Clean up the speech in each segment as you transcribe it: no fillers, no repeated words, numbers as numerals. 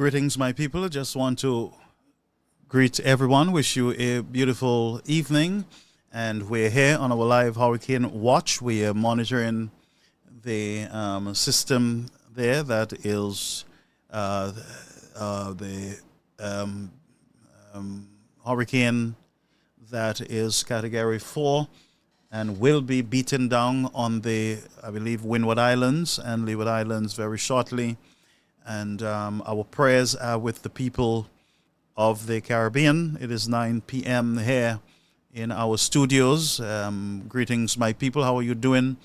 Greetings, my people. I just want to greet everyone, wish you a beautiful evening. And we're here on our live hurricane watch. We are monitoring the system there that is the hurricane that is category 4 and will be beaten down on the, I believe, Windward Islands and Leeward Islands very shortly. And our prayers are with the people of the Caribbean. It is 9 p.m. here in our studios. Greetings, my people. How are you doing?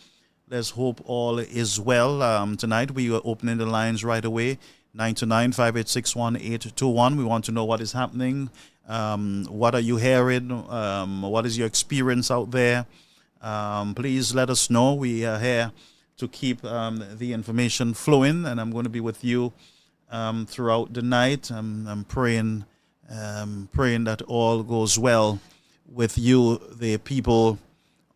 Let's hope all is well. Tonight we are opening the lines right away. 929-586-1821. We want to know what is happening. What are you hearing? What is your experience out there? Please let us know. We are here to keep the information flowing, and I'm going to be with you throughout the night. I'm praying that all goes well with you, the people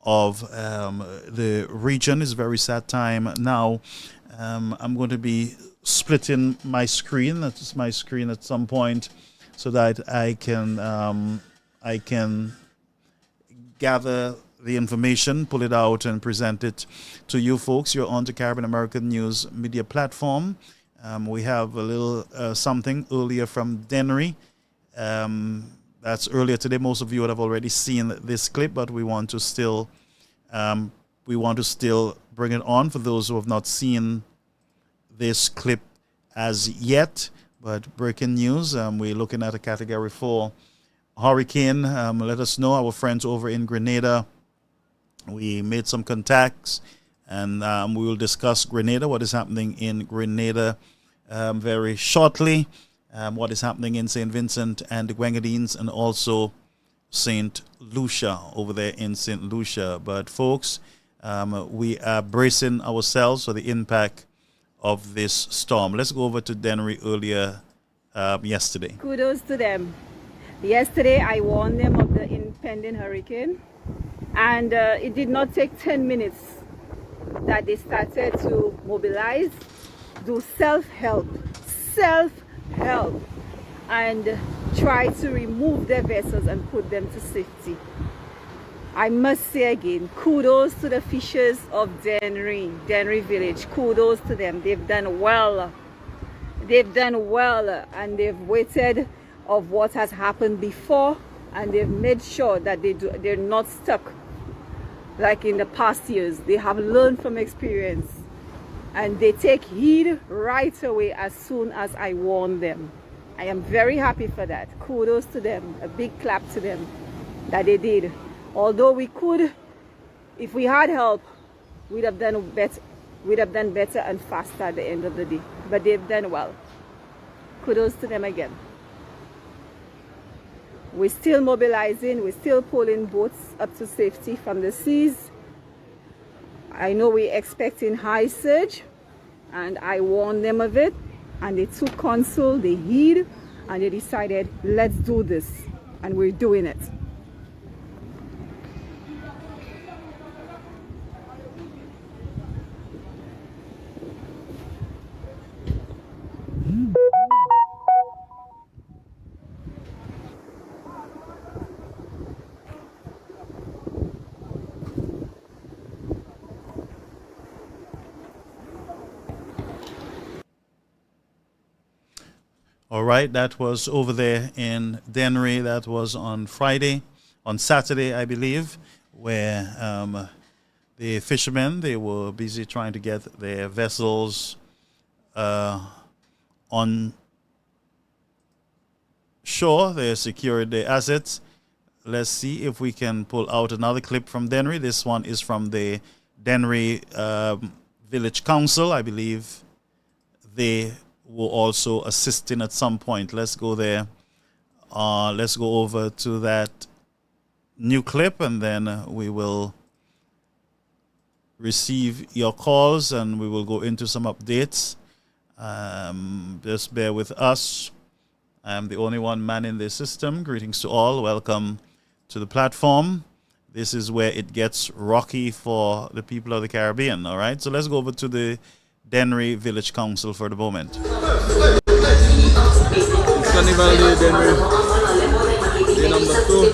of the region. It's a very sad time now. I'm going to be splitting my screen. That's my screen at some point, so that I can gather the information, pull it out, and present it to you folks. You're on the Caribbean American News Media Platform. We have a little something earlier from Denry. That's earlier today. Most of you would have already seen this clip, but we want to still bring it on for those who have not seen this clip as yet. But breaking news, we're looking at a Category 4 hurricane. Let us know, our friends over in Grenada. We made some contacts, and we will discuss Grenada, what is happening in Grenada very shortly, what is happening in St. Vincent and the Grenadines, and also St. Lucia over there in St. Lucia. But folks, we are bracing ourselves for the impact of this storm. Let's go over to Denry earlier yesterday. Kudos to them. Yesterday I warned them of the impending hurricane, and it did not take 10 minutes that they started to mobilize, do self-help, and try to remove their vessels and put them to safety. I must say again, kudos to the fishers of Denry village. Kudos to them. They've done well. And they've waited of what has happened before, and they've made sure that they're not stuck like in the past years. They have learned from experience, and they take heed right away as soon as I warn them. I am very happy for that. Kudos to them. A big clap to them that they did. Although we could, if we had help, we'd have done better and faster at the end of the day. But they've done well. Kudos to them again. We're still mobilizing, we're still pulling boats up to safety from the seas. I know we're expecting high surge, and I warned them of it, and they took counsel, they heed, and they decided, let's do this, and we're doing it. All right, that was over there in Denry. That was on Saturday, I believe, where the fishermen, they were busy trying to get their vessels on shore. They secured their assets. Let's see if we can pull out another clip from Denry. This one is from the Denry Village Council. I believe they were also assisting at some point. Let's go there. Let's go over to that new clip, and then we will receive your calls, and we will go into some updates. Just bear with us. I'm the only one man in this system. Greetings to all. Welcome to the platform. This is where it gets rocky for the people of the Caribbean. All right, so let's go over to the Denry Village Council for the moment. Carnival Day, Denry. Day number 2.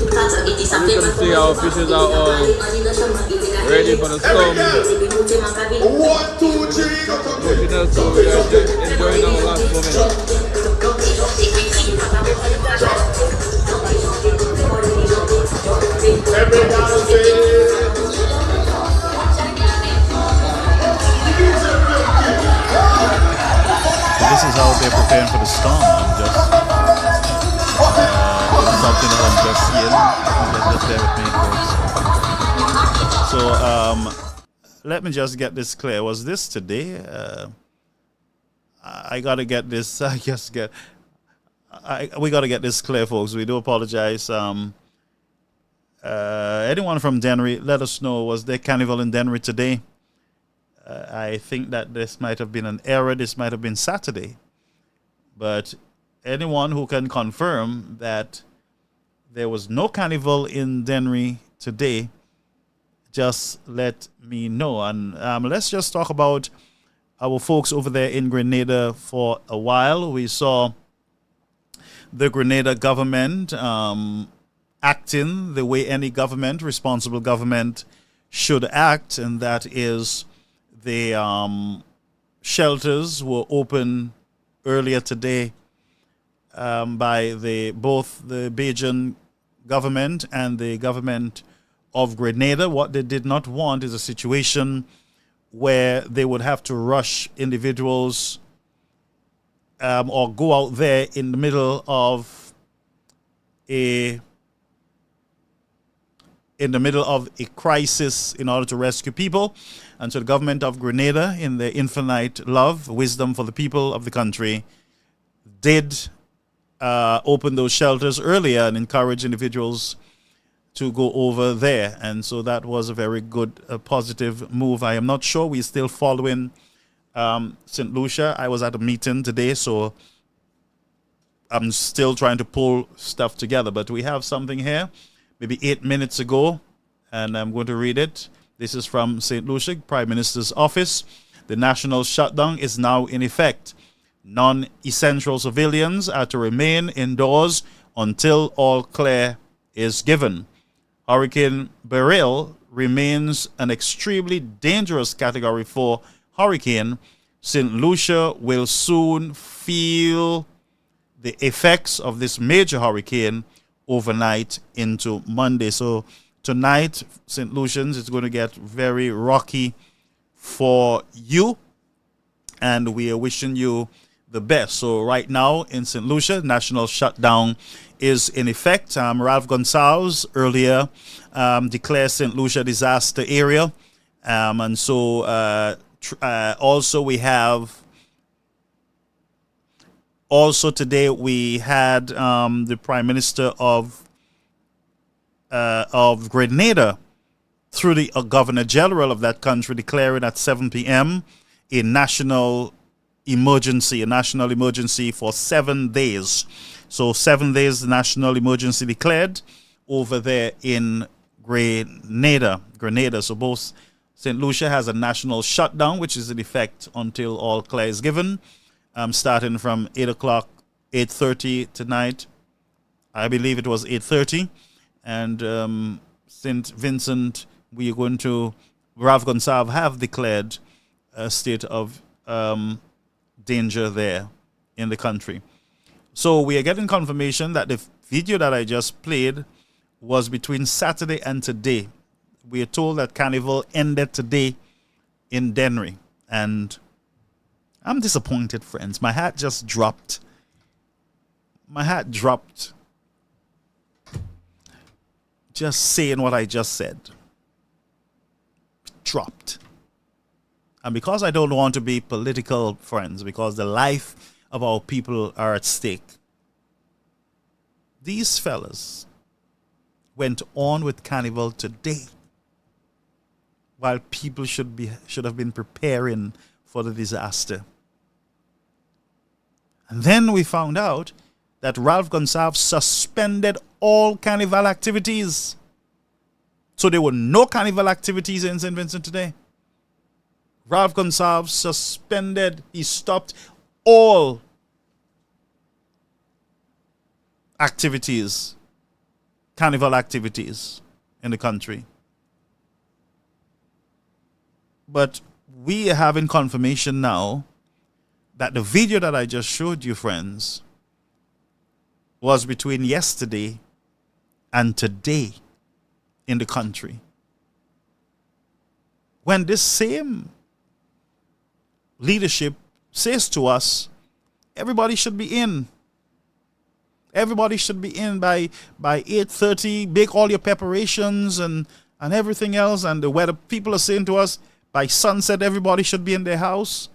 And you can see our fishes are all ready for the storm. 1, 2, 3, Readiness, so we are enjoying our last moment. So this is how they're preparing for the storm. I'm just something that I'm just seeing. Just bear with me, folks. So let me just get this clear. Was this today? I gotta get this. We gotta get this clear, folks. We do apologize. Anyone from Denry, let us know. Was there carnival in Denry today? I think that this might have been an error. This might have been Saturday. But anyone who can confirm that there was no carnival in Denry today, just let me know. And let's just talk about our folks over there in Grenada for a while. We saw the Grenada government acting the way any government, responsible government, should act, and that is the shelters were open earlier today by both the Bajan government and the government of Grenada. What they did not want is a situation where they would have to rush individuals or go out there in the middle of a crisis in order to rescue people. And so the government of Grenada, in their infinite love, wisdom for the people of the country, did open those shelters earlier and encourage individuals to go over there. And so that was a very good, positive move. I am not sure. We're still following St. Lucia. I was at a meeting today, so I'm still trying to pull stuff together. But we have something here, maybe 8 minutes ago, and I'm going to read it. This is from St. Lucia, Prime Minister's office. The national shutdown is now in effect. Non-essential civilians are to remain indoors until all clear is given. Hurricane Beryl remains an extremely dangerous Category 4 hurricane. St. Lucia will soon feel the effects of this major hurricane overnight into Monday. So tonight, St. Lucians, it's going to get very rocky for you, and we are wishing you the best. So right now in St. Lucia, national shutdown is in effect. Ralph Gonsalves earlier declared St. Lucia disaster area. And so also we have, also today we had the Prime Minister of Grenada, through the Governor General of that country, declaring at 7 p.m. a national emergency for 7 days. So 7 days national emergency declared over there in Grenada. So both St. Lucia has a national shutdown, which is in effect until all clear is given, starting from 8 o'clock, 8:30 tonight. I believe it was 8:30. And St. Vincent, we are going to, Ralph Gonsalves have declared a state of danger there in the country. So we are getting confirmation that the video that I just played was between Saturday and today. We are told that Carnival ended today in Denry. And I'm disappointed, friends. My hat just dropped. Just saying what I just said. Dropped. And because I don't want to be political, friends, because the life of our people are at stake, these fellas went on with Carnival today while people should have been preparing for the disaster. And then we found out that Ralph Gonsalves suspended all Carnival activities. So there were no Carnival activities in St. Vincent today. Ralph Gonsalves he stopped all activities, carnival activities in the country. But we are having confirmation now that the video that I just showed you, friends, was between yesterday and today in the country. When this same leadership says to us, everybody should be in. Everybody should be in by 8:30. Make all your preparations and everything else. And the weather people are saying to us, by sunset, everybody should be in their house.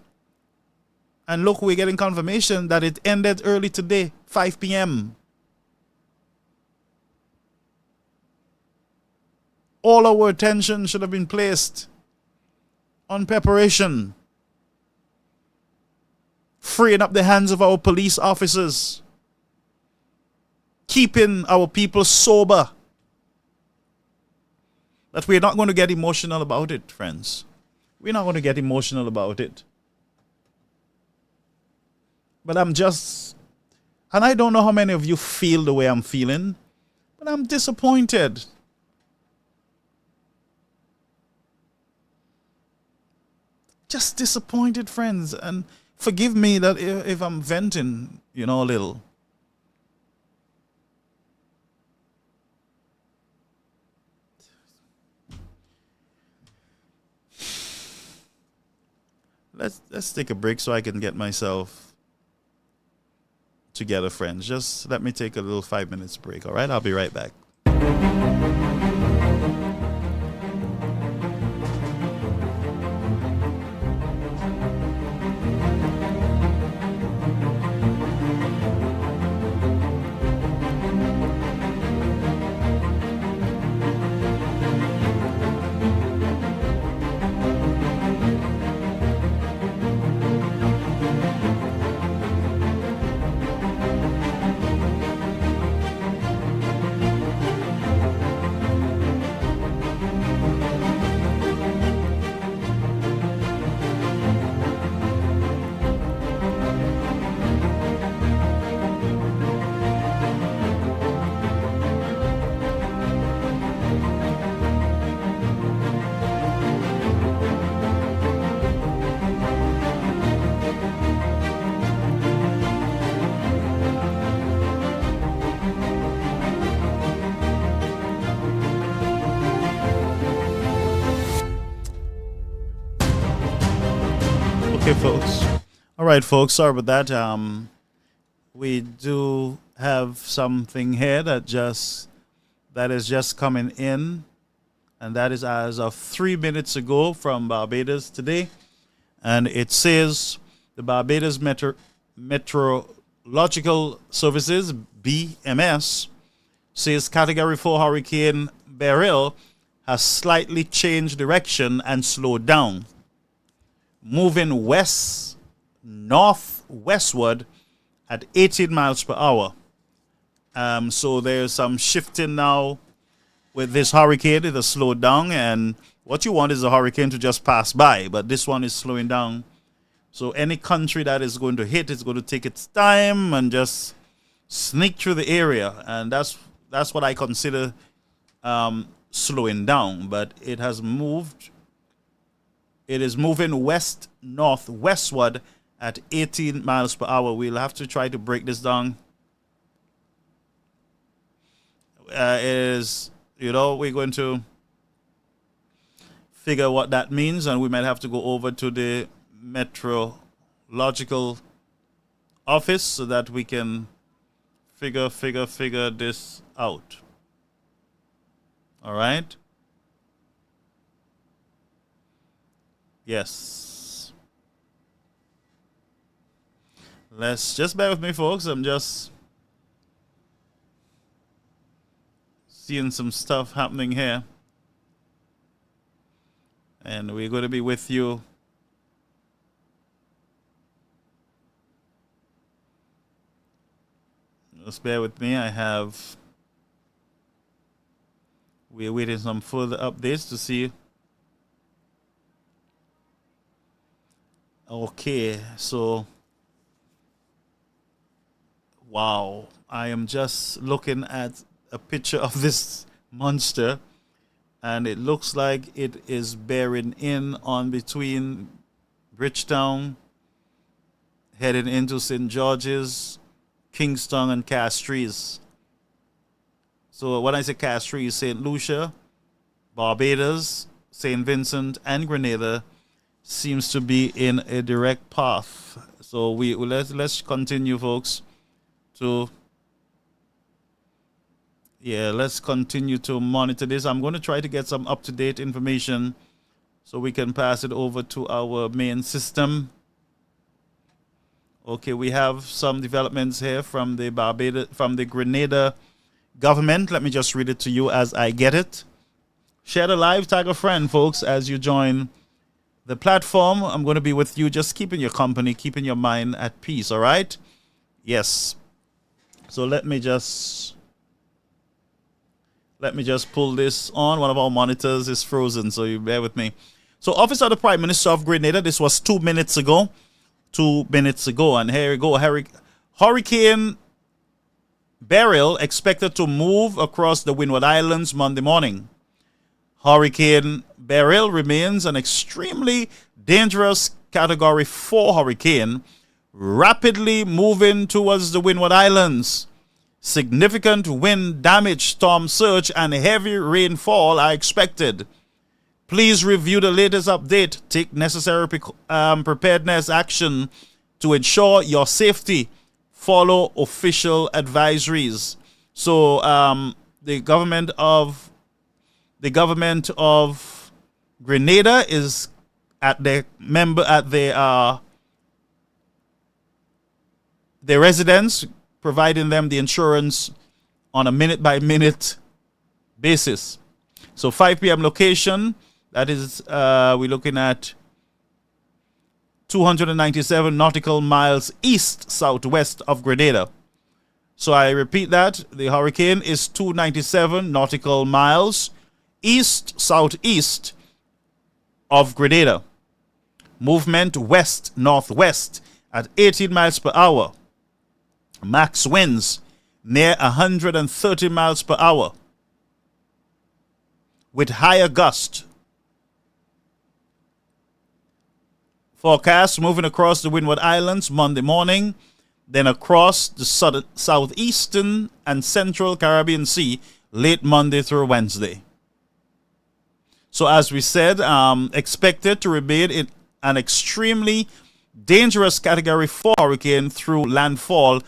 And look, we're getting confirmation that it ended early today, 5 p.m. All our attention should have been placed on preparation, freeing up the hands of our police officers, keeping our people sober. But we're not going to get emotional about it, friends. We're not going to get emotional about it. But and I don't know how many of you feel the way I'm feeling, but I'm disappointed. Just disappointed, friends. And forgive me that if I'm venting, a little. Let's take a break so I can get myself together, friends. Just let me take a little 5 minutes break, all right? I'll be right back. Okay, folks. All right, folks. Sorry about that. We do have something here that is just coming in, and that is as of 3 minutes ago from Barbados today, and it says the Barbados Meteorological Services (BMS) says Category 4 Hurricane Beryl has slightly changed direction and slowed down, moving northwestward at 18 miles per hour. So there's some shifting now with this hurricane. It has slowed down, and what you want is a hurricane to just pass by, but this one is slowing down. So any country that is going to hit is going to take its time and just sneak through the area, and that's what I consider slowing down. But it has moved. It is moving west-northwestward at 18 miles per hour. We'll have to try to break this down. We're going to figure what that means, and we might have to go over to the meteorological office so that we can figure this out. All right? Yes. Let's just bear with me, folks. I'm just seeing some stuff happening here. And we're going to be with you just bear with me. We're waiting some further updates to see. Okay, so Wow. I am just looking at a picture of this monster, and it looks like it is bearing in on between Bridgetown, heading into St. George's, Kingston, and Castries. So when I say Castries, St. Lucia, Barbados, St. Vincent, and Grenada seems to be in a direct path. So let's continue, folks, let's continue to monitor this. I'm going to try to get some up-to-date information so we can pass it over to our main system. Okay, we have some developments here from the Grenada government. Let me just read it to you as I get it. Share the live, tag a friend, folks, as you join the platform. I'm going to be with you, just keeping your company, keeping your mind at peace, all right? Yes. So let me just pull this on. One of our monitors is frozen, so you bear with me. So Office of the Prime Minister of Grenada, this was 2 minutes ago. 2 minutes ago, and here we go. Hurricane Beryl expected to move across the Windward Islands Monday morning. Hurricane Beryl remains an extremely dangerous Category 4 hurricane, rapidly moving towards the Windward Islands. Significant wind damage, storm surge, and heavy rainfall are expected. Please review the latest update. Take necessary preparedness action to ensure your safety. Follow official advisories. So the government of Grenada is at their residents, providing them the insurance on a minute-by-minute basis. So 5 p.m. location. That is, we're looking at 297 nautical miles east-southwest of Grenada. So I repeat that. The hurricane is 297 nautical miles east-southeast of Grenada. Movement west-northwest at 18 miles per hour. Max winds near 130 miles per hour with higher gust. Forecast moving across the Windward Islands Monday morning, then across the southeastern and central Caribbean Sea late Monday through Wednesday. So as we said, expected to remain in an extremely dangerous Category 4 hurricane through landfall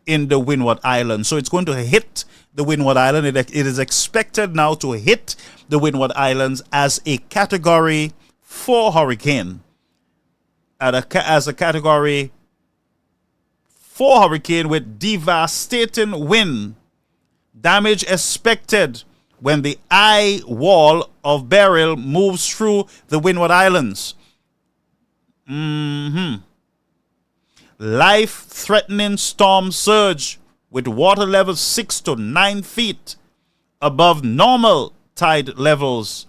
in the Windward Islands. So it's going to hit the Windward Island. It is expected now to hit the Windward Islands as a Category 4 hurricane. As a Category 4 hurricane with devastating wind. Damage expected when the eye wall of Beryl moves through the Windward Islands. Life-threatening storm surge with water levels 6 to 9 feet above normal tide levels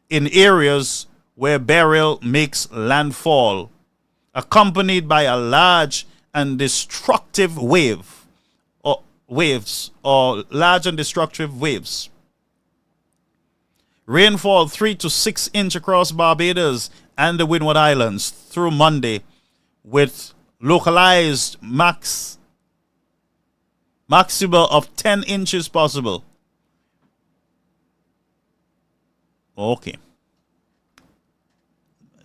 in areas where Beryl makes landfall, accompanied by a large and destructive waves. Rainfall 3 to 6 inches across Barbados and the Windward Islands through Monday, with localized maximum of 10 inches possible. Okay.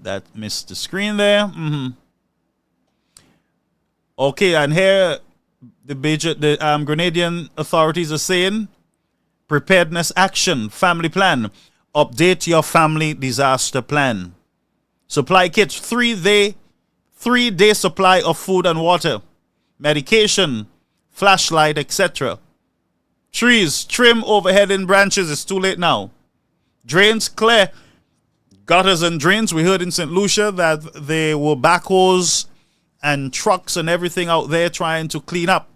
That missed the screen there. Okay, and here the Grenadian authorities are saying preparedness action, family plan. Update your family disaster plan. Supply kits, 3-day supply of food and water, medication, flashlight, etc. Trees, trim overheading branches. It's too late now. Drains, clear gutters and drains. We heard in St. Lucia that there were backhoes and trucks and everything out there trying to clean up.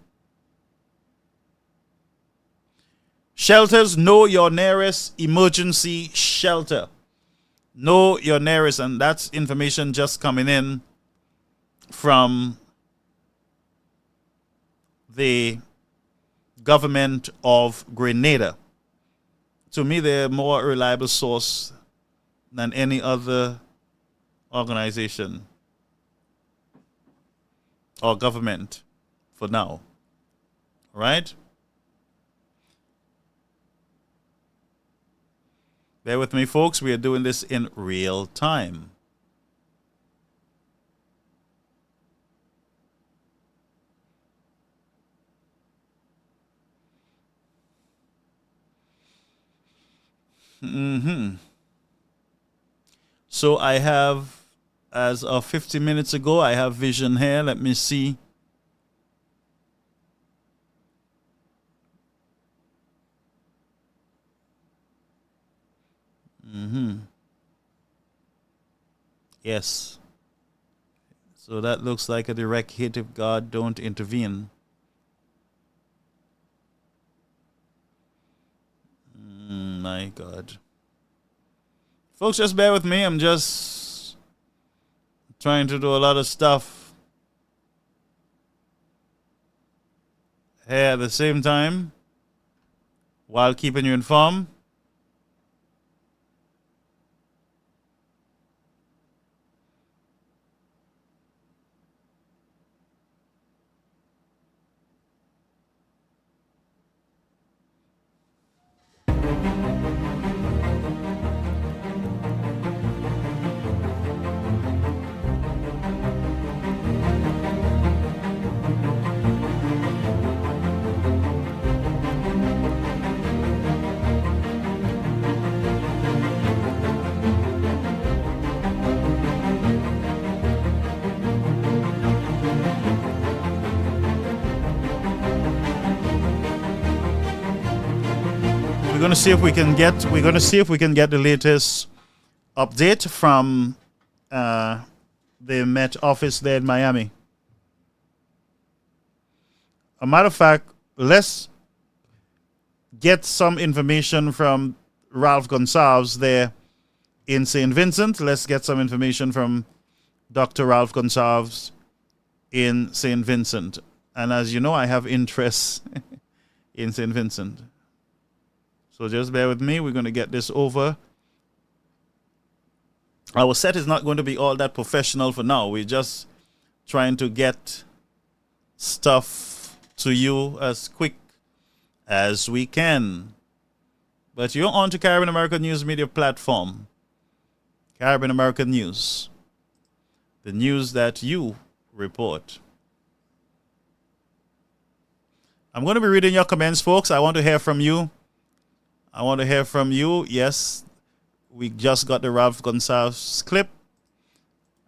Shelters, know your nearest emergency shelter. Know your nearest, and that's information just coming in from the government of Grenada. To me, they're a more reliable source than any other organization or government for now. Right? Bear with me, folks. We are doing this in real time. So I have, as of 50 minutes ago, I have vision here. Let me see. Yes. So that looks like a direct hit if God don't intervene. My God. Folks, just bear with me. I'm just trying to do a lot of stuff here at the same time while keeping you informed. We're going to see if we can get the latest update from the Met office there in Miami. A matter of fact, let's get some information from Ralph Gonsalves there in St. Vincent. Let's get some information from Dr. Ralph Gonsalves in St. Vincent. And as you know, I have interests in St. Vincent. So just bear with me. We're going to get this over. Our set is not going to be all that professional for now. We're just trying to get stuff to you as quick as we can. But you're on to Caribbean American News Media Platform. Caribbean American News. The news that you report. I'm going to be reading your comments, folks. I want to hear from you. Yes, we just got the Ralph Gonsalves clip,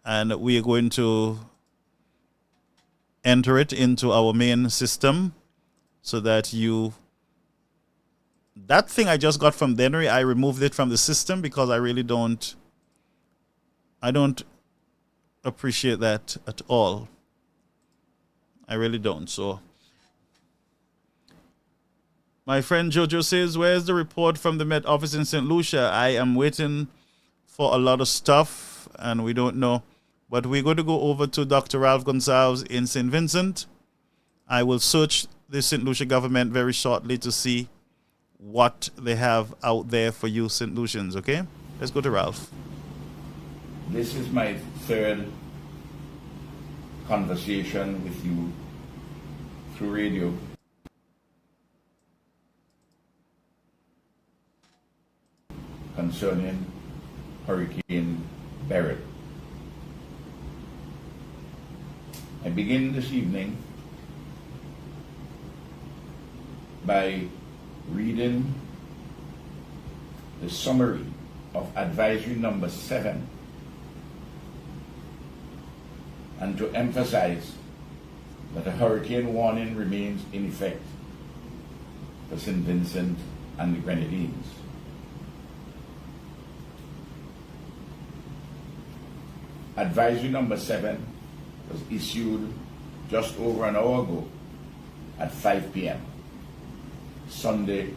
and we are going to enter it into our main system so that that thing I just got from Denry, I removed it from the system because I really don't appreciate that at all. I really don't. So my friend Jojo says, where's the report from the Met office in St. Lucia? I am waiting for a lot of stuff, and we don't know. But we're going to go over to Dr. Ralph Gonsalves in St. Vincent. I will search the St. Lucia government very shortly to see what they have out there for you St. Lucians, okay? Let's go to Ralph. This is my third conversation with you through radio. Concerning Hurricane Beryl. I begin this evening by reading the summary of advisory number 7 and to emphasize that a hurricane warning remains in effect for St. Vincent and the Grenadines. Advisory number 7 was issued just over an hour ago at 5 p.m. Sunday,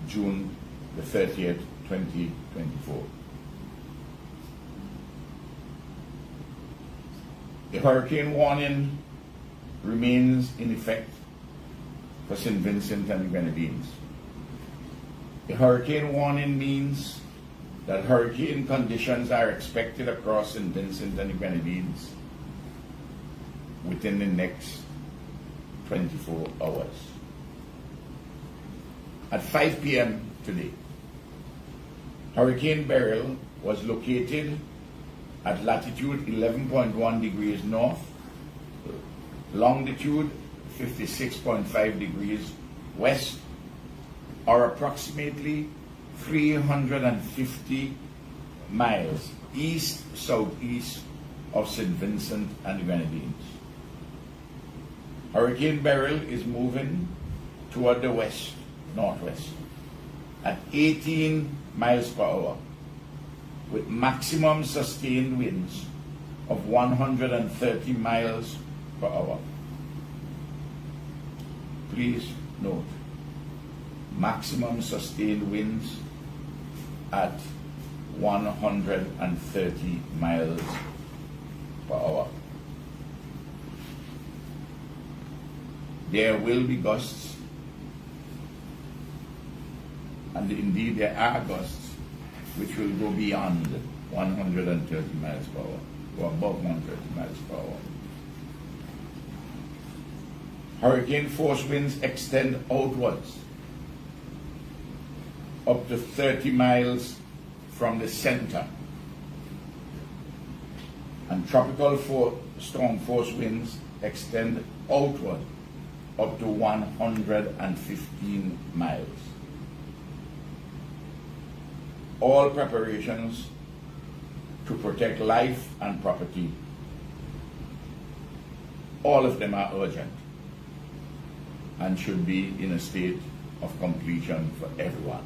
June the 30th, 2024. The hurricane warning remains in effect for St. Vincent and the Grenadines. The hurricane warning means that hurricane conditions are expected across St. Vincent and the Grenadines within the next 24 hours. At 5 p.m. today, Hurricane Beryl was located at latitude 11.1 degrees north, longitude 56.5 degrees west, or approximately 350 miles east-southeast of St. Vincent and the Grenadines. Hurricane Beryl is moving toward the northwest, at 18 miles per hour, with maximum sustained winds of 130 miles per hour. Please note, maximum sustained winds at 130 miles per hour. There will be gusts, and indeed there are gusts which will go beyond 130 miles per hour, or above 130 miles per hour. Hurricane force winds extend outwards up to 30 miles from the center, and tropical storm force winds extend outward up to 115 miles. All preparations to protect life and property, all of them are urgent and should be in a state of completion for everyone.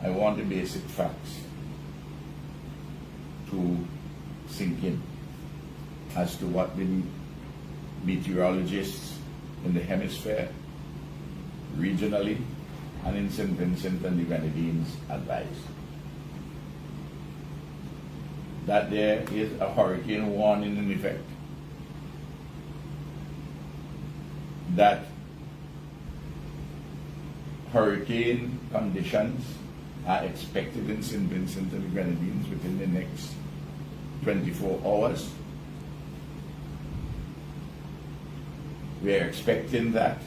I want the basic facts to sink in as to what the meteorologists in the hemisphere, regionally, and in St. Vincent and the Grenadines advise. That there is a hurricane warning in effect, that hurricane conditions are expected in St. Vincent and the Grenadines within the next 24 hours. We are expecting that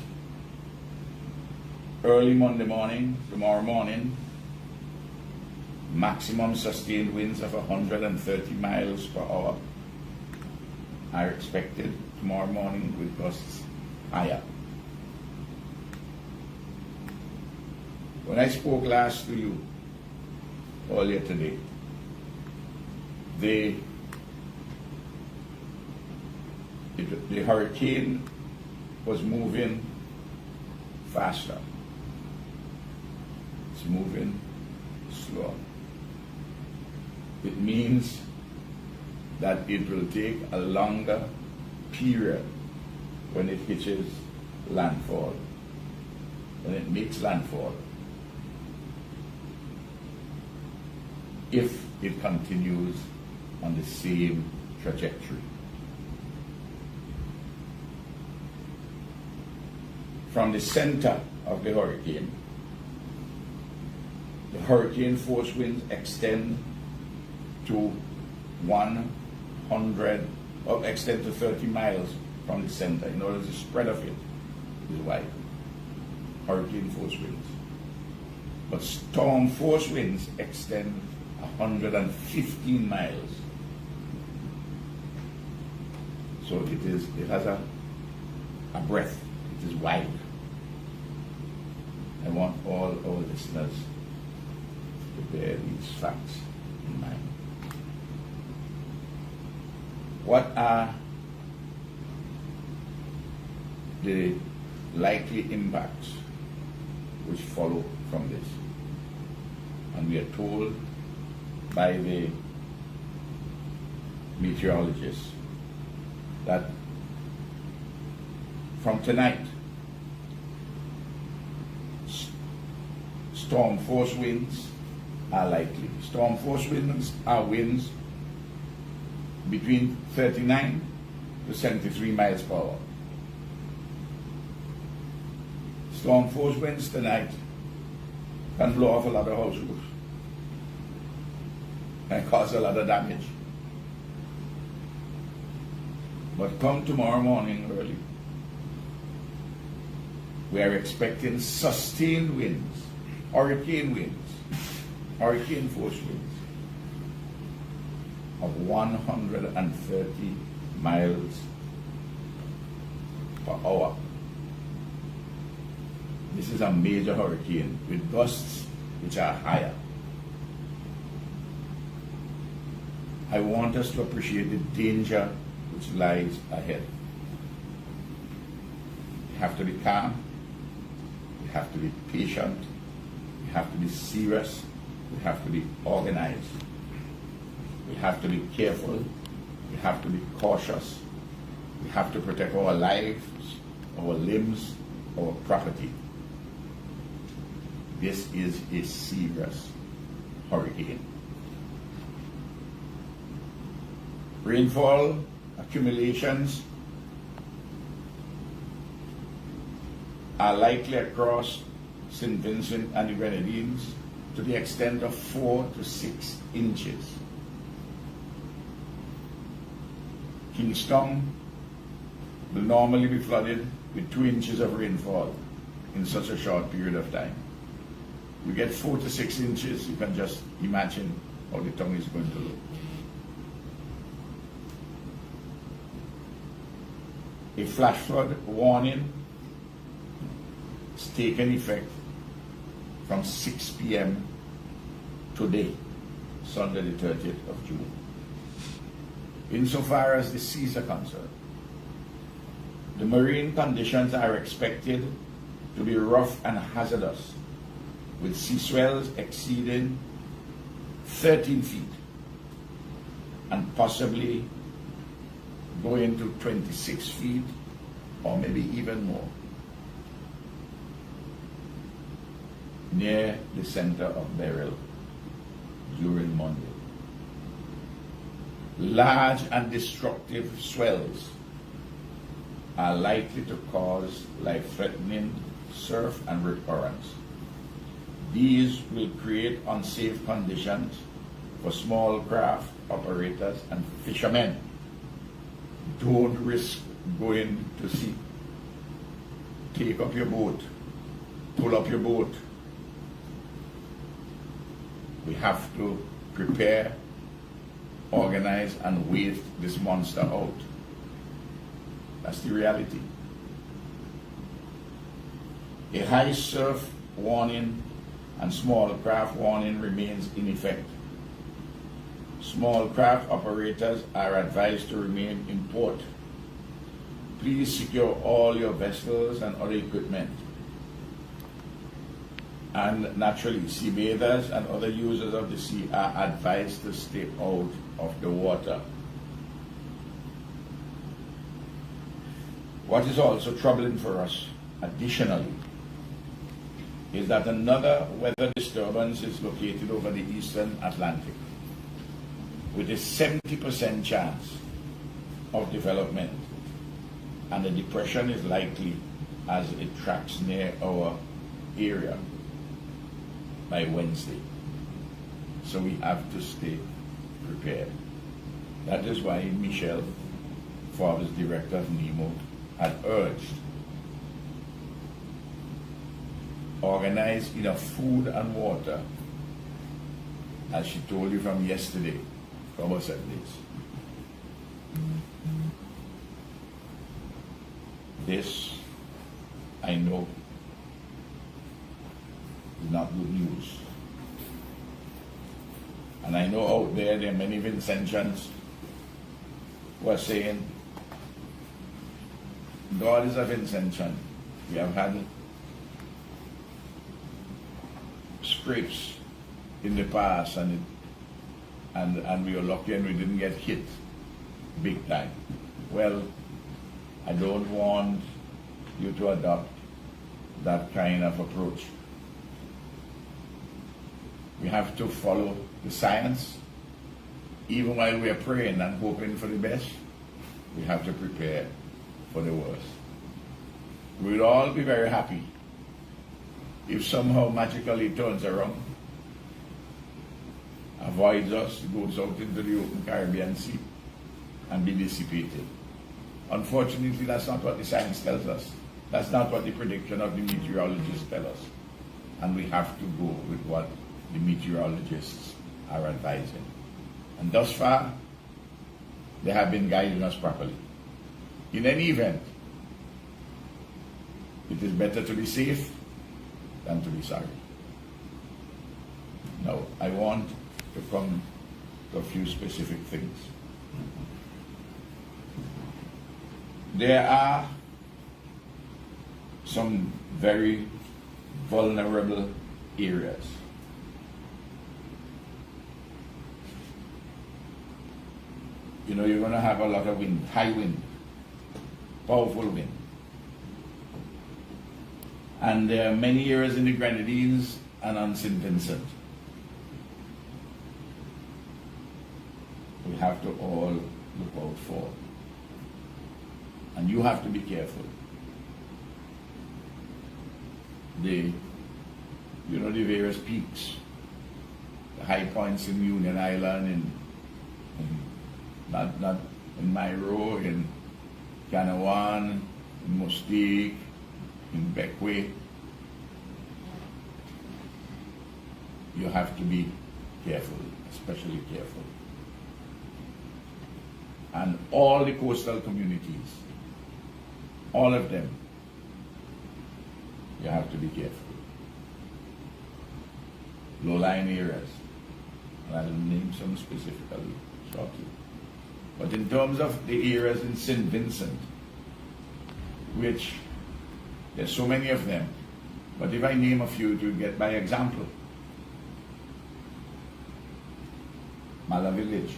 early Monday morning, tomorrow morning, maximum sustained winds of 130 miles per hour are expected tomorrow morning, with gusts higher. When I spoke last to you earlier today, the hurricane was moving faster. It's moving slow. It means that it will take a longer period when it hitches landfall, when it makes landfall, if it continues on the same trajectory. From the center of the hurricane force winds extend to 30 miles from the center. In other words, the spread of it is wide. Hurricane force winds. But storm force winds extend 115 miles. So it has a breadth. It is wide. I want all our listeners to bear these facts in mind. What are the likely impacts which follow from this? And we are told by the meteorologists that from tonight, storm force winds are likely. Storm force winds are winds between 39 to 73 miles per hour. Strong force winds tonight can blow off a lot of house roofs and cause a lot of damage. But come tomorrow morning early, we are expecting sustained winds, hurricane force winds of 130 miles per hour. This is a major hurricane with gusts which are higher. I want us to appreciate the danger which lies ahead. We have to be calm, we have to be patient, we have to be serious, we have to be organized, we have to be careful, we have to be cautious, we have to protect our lives, our limbs, our property. This is a serious hurricane. Rainfall accumulations are likely across St. Vincent and the Grenadines to the extent of 4 to 6 inches. Kingston will normally be flooded with 2 inches of rainfall in such a short period of time. You get 4 to 6 inches, you can just imagine how the tongue is going to look. A flash flood warning is taking effect from 6 p.m. today, Sunday the 30th of June. Insofar as the seas are concerned, the marine conditions are expected to be rough and hazardous, with sea swells exceeding 13 feet and possibly going to 26 feet or maybe even more near the center of Beryl during Monday. Large and destructive swells are likely to cause life-threatening surf and rip currents. These will create unsafe conditions for small craft operators and fishermen. Don't risk going to sea. Take up your boat, pull up your boat. We have to prepare, organize, and wait this monster out. That's the reality. A high surf warning and small craft warning remains in effect. Small craft operators are advised to remain in port. Please secure all your vessels and other equipment. And naturally, sea bathers and other users of the sea are advised to stay out of the water. What is also troubling for us, additionally, is that another weather disturbance is located over the eastern Atlantic, with a 70% chance of development, and the depression is likely as it tracks near our area by Wednesday. So we have to stay prepared. That is why Michelle, Forbes director of NEMO, had urged organize enough food and water, as she told you from yesterday, for about 7 days. This, I know, is not good news. And I know out there are many Vincentians who are saying, God is a Vincentian. We have had scrapes in the past and we were lucky and we didn't get hit big time. Well, I don't want you to adopt that kind of approach. We have to follow the science. Even while we are praying and hoping for the best, we have to prepare for the worst. We will all be very happy if somehow magically it turns around, avoids us, goes out into the open Caribbean Sea and be dissipated. Unfortunately, that's not what the science tells us. That's not what the prediction of the meteorologists tell us. And we have to go with what the meteorologists are advising. And thus far, they have been guiding us properly. In any event, it is better to be safe than to be sorry. Now, I want to come to a few specific things. There are some very vulnerable areas. You know, you're going to have a lot of wind, high wind, powerful wind. And there are many areas in the Grenadines and on St. Vincent. We have to all look out for. And you have to be careful. The various peaks, the high points in Union Island, not in Myro, in Canawan, in Mustique, in Beckway. You have to be careful, especially careful. And all the coastal communities, all of them, you have to be careful. Low-lying areas, and I'll name some specifically shortly. But in terms of the areas in St. Vincent, which there's so many of them, but if I name a few to get by example, Mala Village,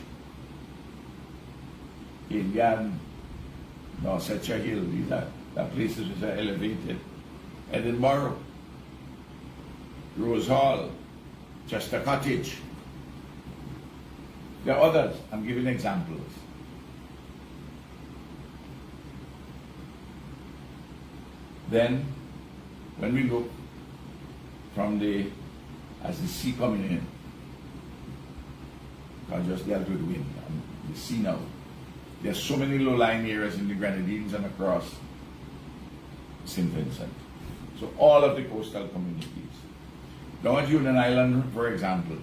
Ilian, Dorsetshire Hill, these are the places which are elevated. Edinburgh, Rose Hall, Chester Cottage. There are others, I'm giving examples. Then, when we look from as the sea coming in, I just dealt with wind, and the sea now. There's so many low-lying areas in the Grenadines and across St. Vincent. So all of the coastal communities. Down at Union Island, for example,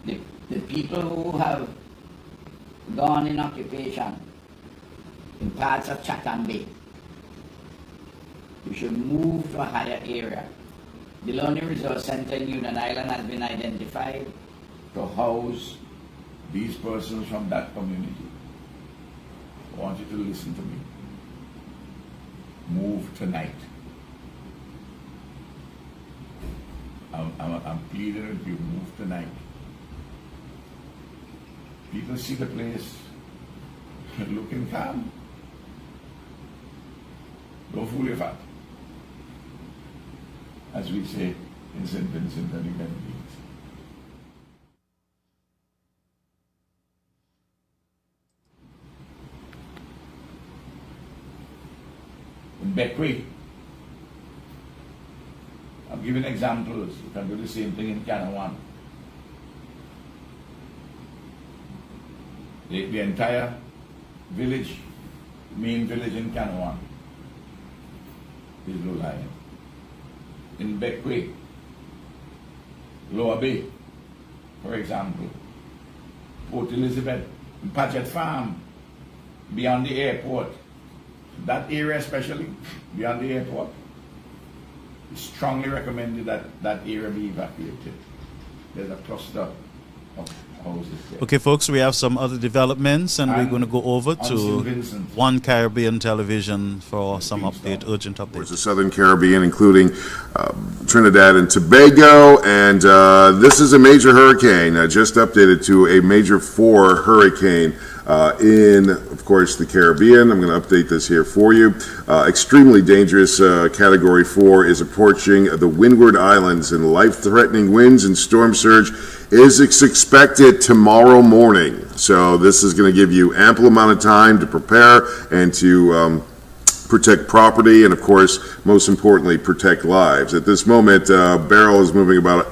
the people who have gone in occupation in parts of Chatham Bay, we should move to a higher area. The Learning Resource Center in Union Island has been identified to house these persons from that community. I want you to listen to me. Move tonight. I'm pleading with you, move tonight. People see the place looking calm. Don't fool your fat. As we say in St. Vincent and the Grenadines. In Beckway, I'm giving examples. You can do the same thing in Canawan. The entire village, main village in Canawan, is low-lying. In Beckway, Lower Bay, for example, Port Elizabeth, Paget Farm, beyond the airport, that area especially, beyond the airport, it's strongly recommended that that area be evacuated. There's a cluster of houses there. Okay, folks, we have some other developments, and we're going to go over to One Caribbean Television for some update, urgent updates. The Southern Caribbean, including Trinidad and Tobago, and this is a major hurricane, just updated to a major 4 hurricane in, of course, the Caribbean. I'm going to update this here for you. Extremely dangerous Category 4 is approaching the Windward Islands, and life-threatening winds and storm surge is expected tomorrow morning. So this is going to give you ample amount of time to prepare and to protect property, and of course, most importantly, protect lives. At this moment, Beryl is moving about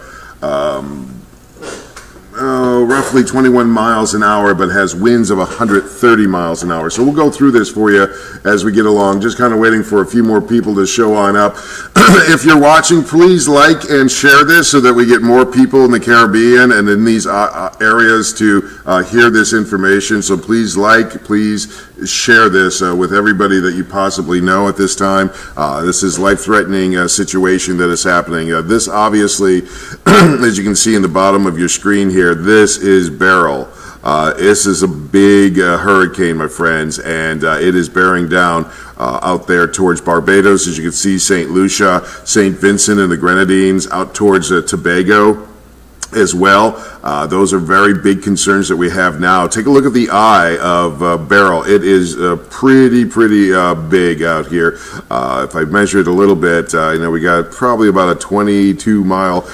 roughly 21 miles an hour, but has winds of 130 miles an hour. So we'll go through this for you as we get along, just kind of waiting for a few more people to show on up. If you're watching, please like and share this so that we get more people in the Caribbean and in these areas to hear this information. So please please share this with everybody that you possibly know at this time. This is life-threatening situation that is happening. This obviously, as you can see in the bottom of your screen here, this is Beryl. This is a big hurricane, my friends, and it is bearing down out there towards Barbados. As you can see, St. Lucia, St. Vincent and the Grenadines, out towards Tobago as well. Those are very big concerns that we have now. Take a look at the eye of Beryl. It is pretty big out here. If I measure it a little bit, we got probably about a 22-mile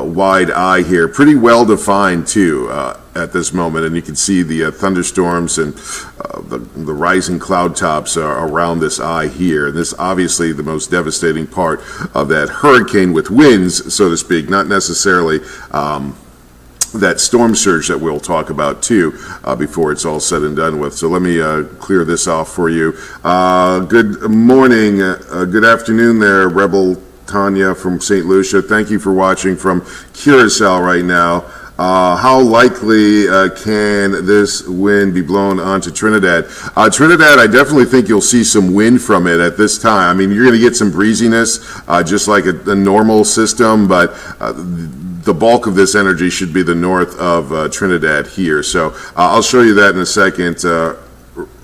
wide eye here. Pretty well defined too at this moment, and you can see the thunderstorms and the rising cloud tops around this eye here. And this obviously the most devastating part of that hurricane with winds, so to speak, not necessarily that storm surge that we'll talk about too before it's all said and done with. So let me clear this off for you. Good morning, good afternoon there, Rebel Tanya from St. Lucia. Thank you for watching from Curacao right now. How likely can this wind be blown onto Trinidad? Trinidad, I definitely think you'll see some wind from it at this time. I mean, you're going to get some breeziness, just like a normal system, but the bulk of this energy should be the north of Trinidad here. So I'll show you that in a second.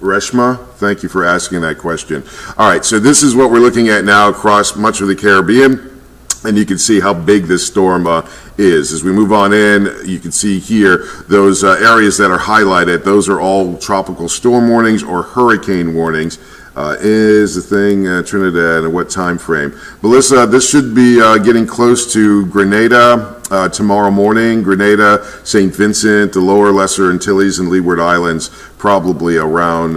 Reshma, thank you for asking that question. All right, so this is what we're looking at now across much of the Caribbean. And you can see how big this storm is. As we move on in, you can see here those areas that are highlighted. Those are all tropical storm warnings or hurricane warnings. Is the thing Trinidad and what time frame? Melissa, this should be getting close to Grenada tomorrow morning. Grenada, St. Vincent, the Lower Lesser Antilles and Leeward Islands, probably around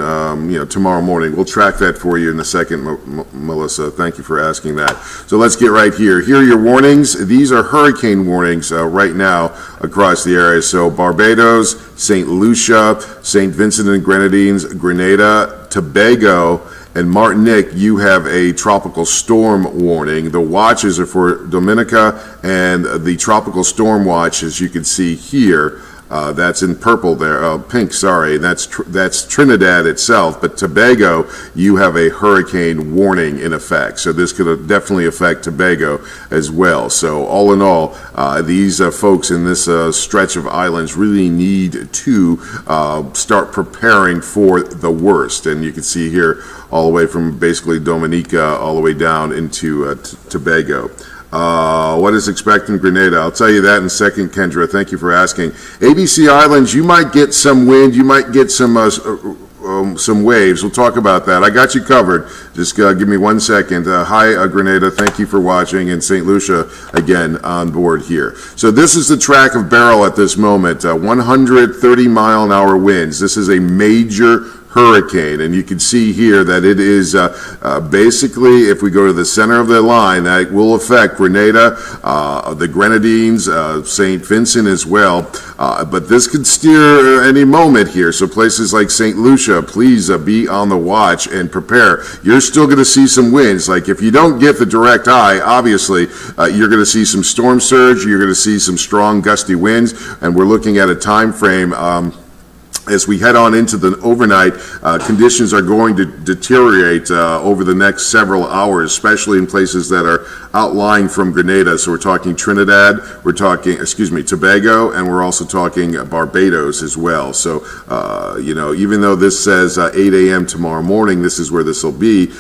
tomorrow morning. We'll track that for you in a second, Melissa. Thank you for asking that. So let's get right here. Here are your warnings. These are hurricane warnings right now across the area. So Barbados, St. Lucia, St. Vincent and Grenadines, Grenada, Tobago, and Martinique, you have a tropical storm warning. The watches are for Dominica, and the tropical storm watch, as you can see here, that's in purple there, pink, sorry, that's Trinidad itself, but Tobago, you have a hurricane warning in effect. So this could definitely affect Tobago as well. So all in all, these folks in this stretch of islands really need to start preparing for the worst. And you can see here all the way from basically Dominica all the way down into Tobago. What is expected in Grenada? I'll tell you that in a second, Kendra. Thank you for asking. ABC Islands, you might get some wind. You might get some waves. We'll talk about that. I got you covered. Just give me 1 second. Hi, Grenada. Thank you for watching. And St. Lucia, again, on board here. So this is the track of Beryl at this moment. 130 mile an hour winds. This is a major hurricane, and you can see here that it is basically, if we go to the center of the line, that will affect Grenada, the Grenadines, St. Vincent as well, but this could steer any moment here. So places like St. Lucia, please be on the watch and prepare. You're still going to see some winds. Like if you don't get the direct eye, obviously you're going to see some storm surge, you're going to see some strong gusty winds, and we're looking at a time frame as we head on into the overnight. Conditions are going to deteriorate over the next several hours, especially in places that are outlying from Grenada. So we're talking Trinidad, we're talking, Tobago, and we're also talking Barbados as well. So, even though this says 8 a.m. tomorrow morning, this is where this will be,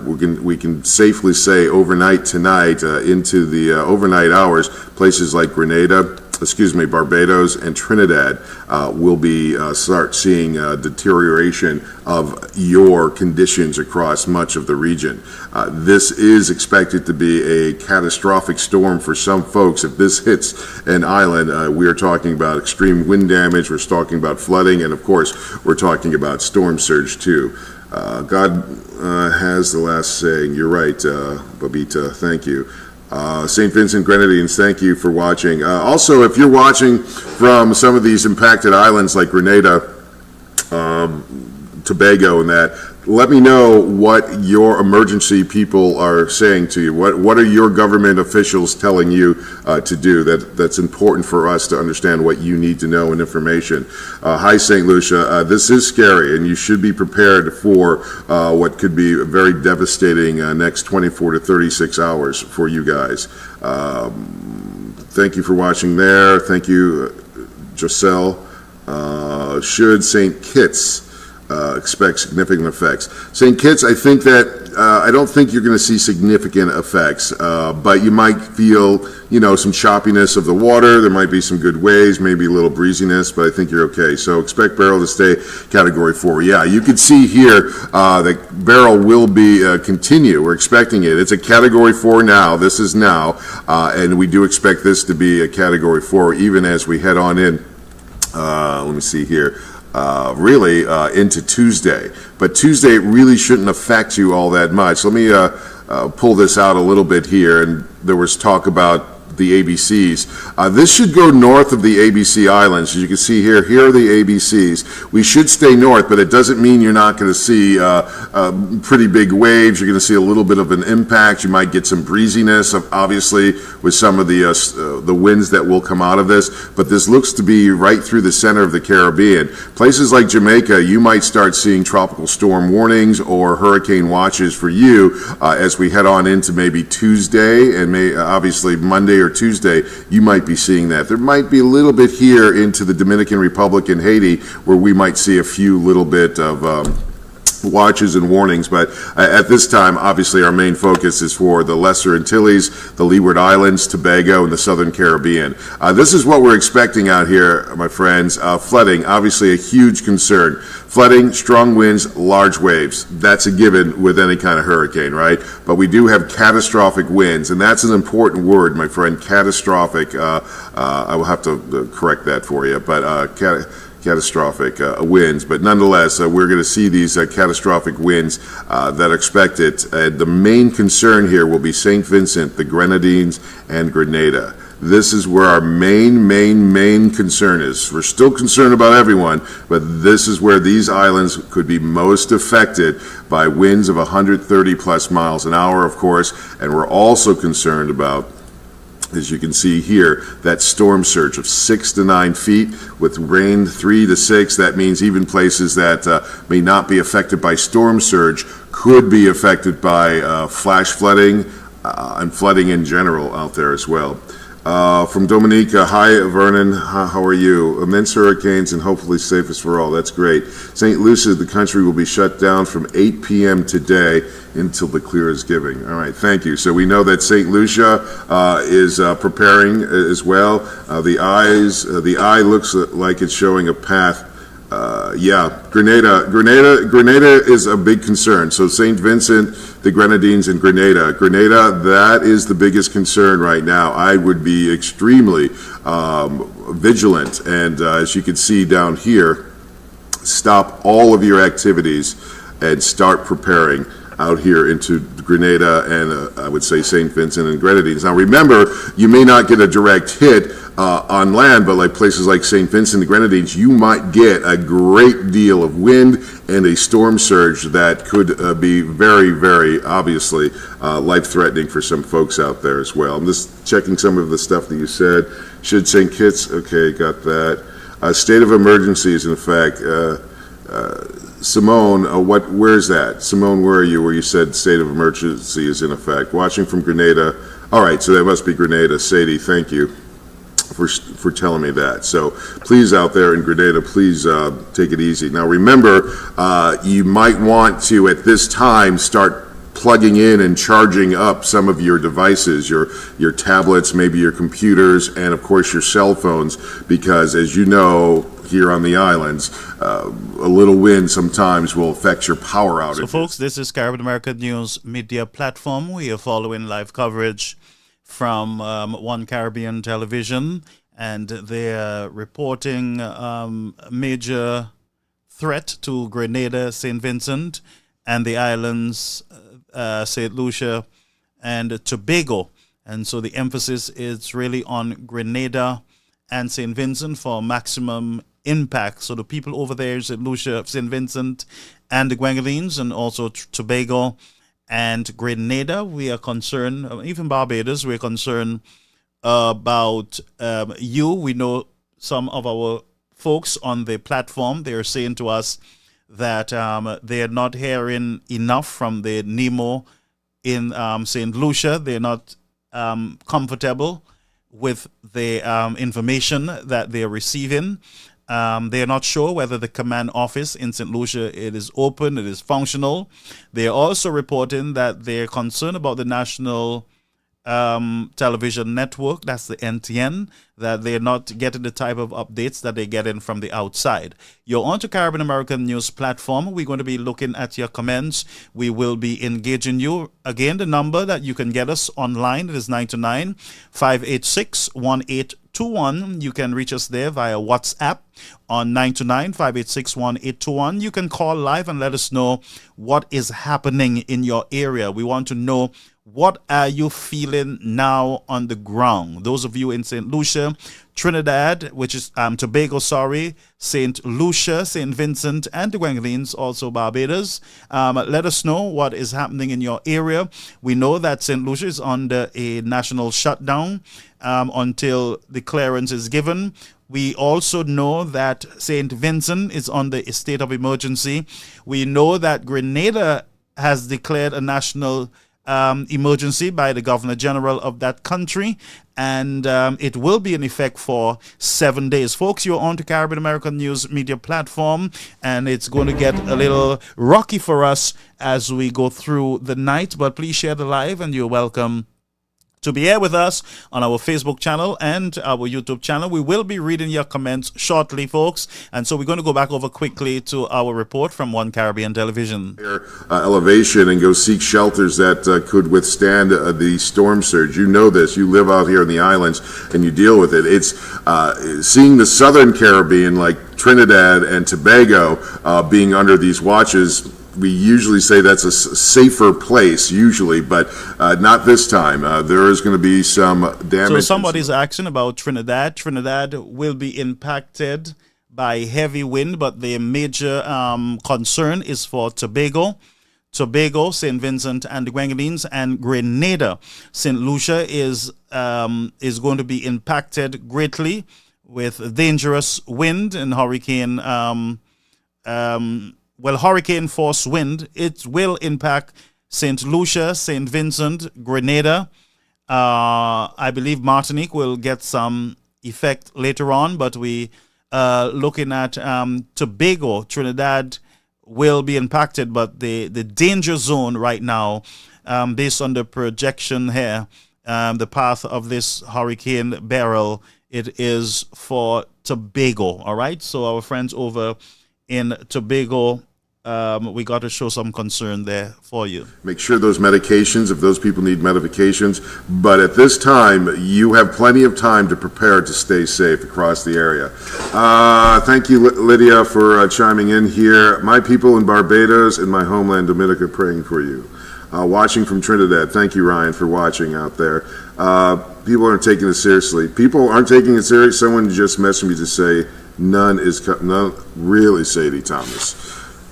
we can safely say overnight tonight into the overnight hours, places like Barbados and Trinidad will be start seeing deterioration of your conditions across much of the region. This is expected to be a catastrophic storm for some folks. If this hits an island, we are talking about extreme wind damage, we're talking about flooding, and of course, we're talking about storm surge too. God has the last saying. You're right, Babita. Thank you. St. Vincent Grenadines, thank you for watching. Also, if you're watching from some of these impacted islands like Grenada, Tobago and that, let me know what your emergency people are saying to you. What are your government officials telling you to do? That's important for us to understand what you need to know and information. Hi, St. Lucia. This is scary, and you should be prepared for what could be a very devastating next 24 to 36 hours for you guys. Thank you for watching there. Thank you, Giselle. Should St. Kitts expect significant effects? St. Kitts, I think that I don't think you're going to see significant effects, but you might feel, some choppiness of the water. There might be some good waves, maybe a little breeziness, but I think you're okay. So expect Beryl to stay Category 4. Yeah, you can see here that Beryl will be continue. We're expecting it. It's a Category 4 now. This is now, and we do expect this to be a Category 4 even as we head on in. Let me see here. Really into Tuesday. But Tuesday really shouldn't affect you all that much. Let me pull this out a little bit here. And there was talk about the ABCs. This should go north of the ABC Islands. As you can see here, here are the ABCs. We should stay north, but it doesn't mean you're not going to see pretty big waves. You're going to see a little bit of an impact. You might get some breeziness, obviously, with some of the winds that will come out of this. But this looks to be right through the center of the Caribbean. Places like Jamaica, you might start seeing tropical storm warnings or hurricane watches for you as we head on into maybe Tuesday and obviously Monday or Tuesday. You might be seeing that. There might be a little bit here into the Dominican Republic and Haiti where we might see a few little bit of watches and warnings, but at this time, obviously, our main focus is for the Lesser Antilles, the Leeward Islands, Tobago, and the Southern Caribbean. This is what we're expecting out here, my friends. Flooding, obviously a huge concern. Flooding, strong winds, large waves. That's a given with any kind of hurricane, right? But we do have catastrophic winds, and that's an important word, my friend, catastrophic. I will have to correct that for you, but catastrophic winds, but nonetheless, we're going to see these catastrophic winds that are expected. The main concern here will be St. Vincent, the Grenadines, and Grenada. This is where our main concern is. We're still concerned about everyone, but this is where these islands could be most affected by winds of 130 plus miles an hour, of course, and we're also concerned about, as you can see here, that storm surge of 6 to 9 feet with rain 3 to 6. That means even places that may not be affected by storm surge could be affected by flash flooding and flooding in general out there as well. From Dominica, hi Vernon, how are you? Immense hurricanes and hopefully safest for all. That's great. St. Lucia, the country will be shut down from 8 p.m. today until the clear is giving. All right, thank you. So we know that St. Lucia is preparing as well. The eye looks like it's showing a path. Grenada is a big concern. So St. Vincent, the Grenadines, and Grenada, that is the biggest concern right now. I would be extremely vigilant, and as you can see down here, stop all of your activities and start preparing out here into Grenada and I would say St. Vincent and Grenadines. Now remember, you may not get a direct hit on land, but like places like St. Vincent and Grenadines, you might get a great deal of wind and a storm surge that could be very, very obviously life-threatening for some folks out there as well. I'm just checking some of the stuff that you said. Should St. Kitts, okay, got that. State of emergency is in effect. Simone, where's that? Simone, where are you? Where you said state of emergency is in effect. Watching from Grenada. All right, so that must be Grenada. Sadie, thank you for telling me that. So please, out there in Grenada, please take it easy. Now remember, you might want to, at this time, start plugging in and charging up some of your devices, your tablets, maybe your computers, and of course your cell phones, because as you know, here on the islands, a little wind sometimes will affect your power outage. So folks, this is Caribbean American News Media Platform. We are following live coverage from One Caribbean Television, and they're reporting major threat to Grenada, St. Vincent, and the islands, St. Lucia and Tobago. And so the emphasis is really on Grenada and St. Vincent for maximum impact. So the people over there, St. Lucia, St. Vincent, and the Grenadines, and also Tobago and Grenada, we are concerned, even Barbados, we're concerned about you. We know some of our folks on the platform, they're saying to us that they're not hearing enough from the NEMO in St. Lucia. They're not comfortable with the information that they're receiving. They're not sure whether the command office in St. Lucia, it is open, it is functional. They're also reporting that they're concerned about the national television network, that's the NTN, that they're not getting the type of updates that they're getting from the outside. You're on to Caribbean American News platform. We're going to be looking at your comments. We will be engaging you. Again, the number that you can get us online, it is 929-586-1821. You can reach us there via WhatsApp on 929-586-1821. You can call live and let us know what is happening in your area. We want to know, what are you feeling now on the ground? Those of you in St. Lucia, Trinidad, which is Tobago, St. Lucia, St. Vincent, and the Grenadines, also Barbados. Let us know what is happening in your area. We know that St. Lucia is under a national shutdown until the clearance is given. We also know that St. Vincent is under a state of emergency. We know that Grenada has declared a national emergency by the Governor General of that country, and it will be in effect for 7 days. Folks, you're on to Caribbean American News Media platform, and it's going to get a little rocky for us as we go through the night, but please share the live, and you're welcome to be here with us on our Facebook channel and our YouTube channel. We will be reading your comments shortly, folks. And so we're going to go back over quickly to our report from One Caribbean Television. Elevation and go seek shelters that could withstand the storm surge. You know this. You live out here in the islands and you deal with it. It's seeing the Southern Caribbean, like Trinidad and Tobago, being under these watches. We usually say that's a safer place, usually, but not this time. There is going to be some damage. So somebody's asking about Trinidad. Trinidad will be impacted by heavy wind, but the major concern is for Tobago, St. Vincent and the Grenadines, and Grenada. St. Lucia is going to be impacted greatly with dangerous wind and hurricane hurricane force wind. It will impact St. Lucia, St. Vincent, Grenada. I believe Martinique will get some effect later on, but we looking at Tobago, Trinidad will be impacted, but the danger zone right now, based on the projection here, the path of this hurricane Beryl, it is for Tobago. All right, so our friends over in Tobago, we got to show some concern there for you. Make sure those medications, if those people need medications, but at this time, you have plenty of time to prepare to stay safe across the area. Thank you, Lydia, for chiming in here. My people in Barbados and my homeland, Dominica, praying for you. Watching from Trinidad. Thank you, Ryan, for watching out there. People aren't taking it seriously. People aren't taking it serious. Someone just messaged me to say, none, really, Sadie Thomas.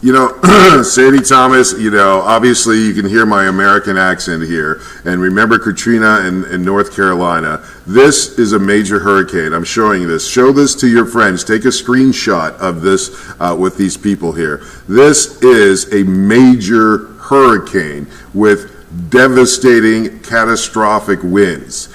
You know, Sadie Thomas, you know, obviously you can hear my American accent here. And remember Katrina in North Carolina. This is a major hurricane. I'm showing you this. Show this to your friends. Take a screenshot of this with these people here. This is a major hurricane with devastating, catastrophic winds.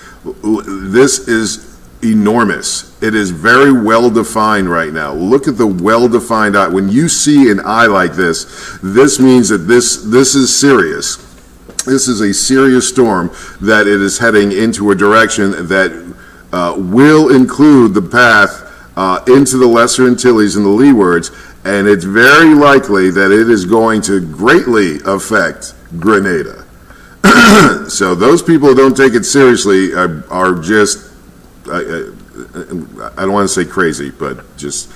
This is enormous. It is very well defined right now. Look at the well defined eye. When you see an eye like this means that this is serious. This is a serious storm that it is heading into a direction that will include the path into the Lesser Antilles and the Leewards, and it's very likely that it is going to greatly affect Grenada. So those people who don't take it seriously are just, I don't want to say crazy, but just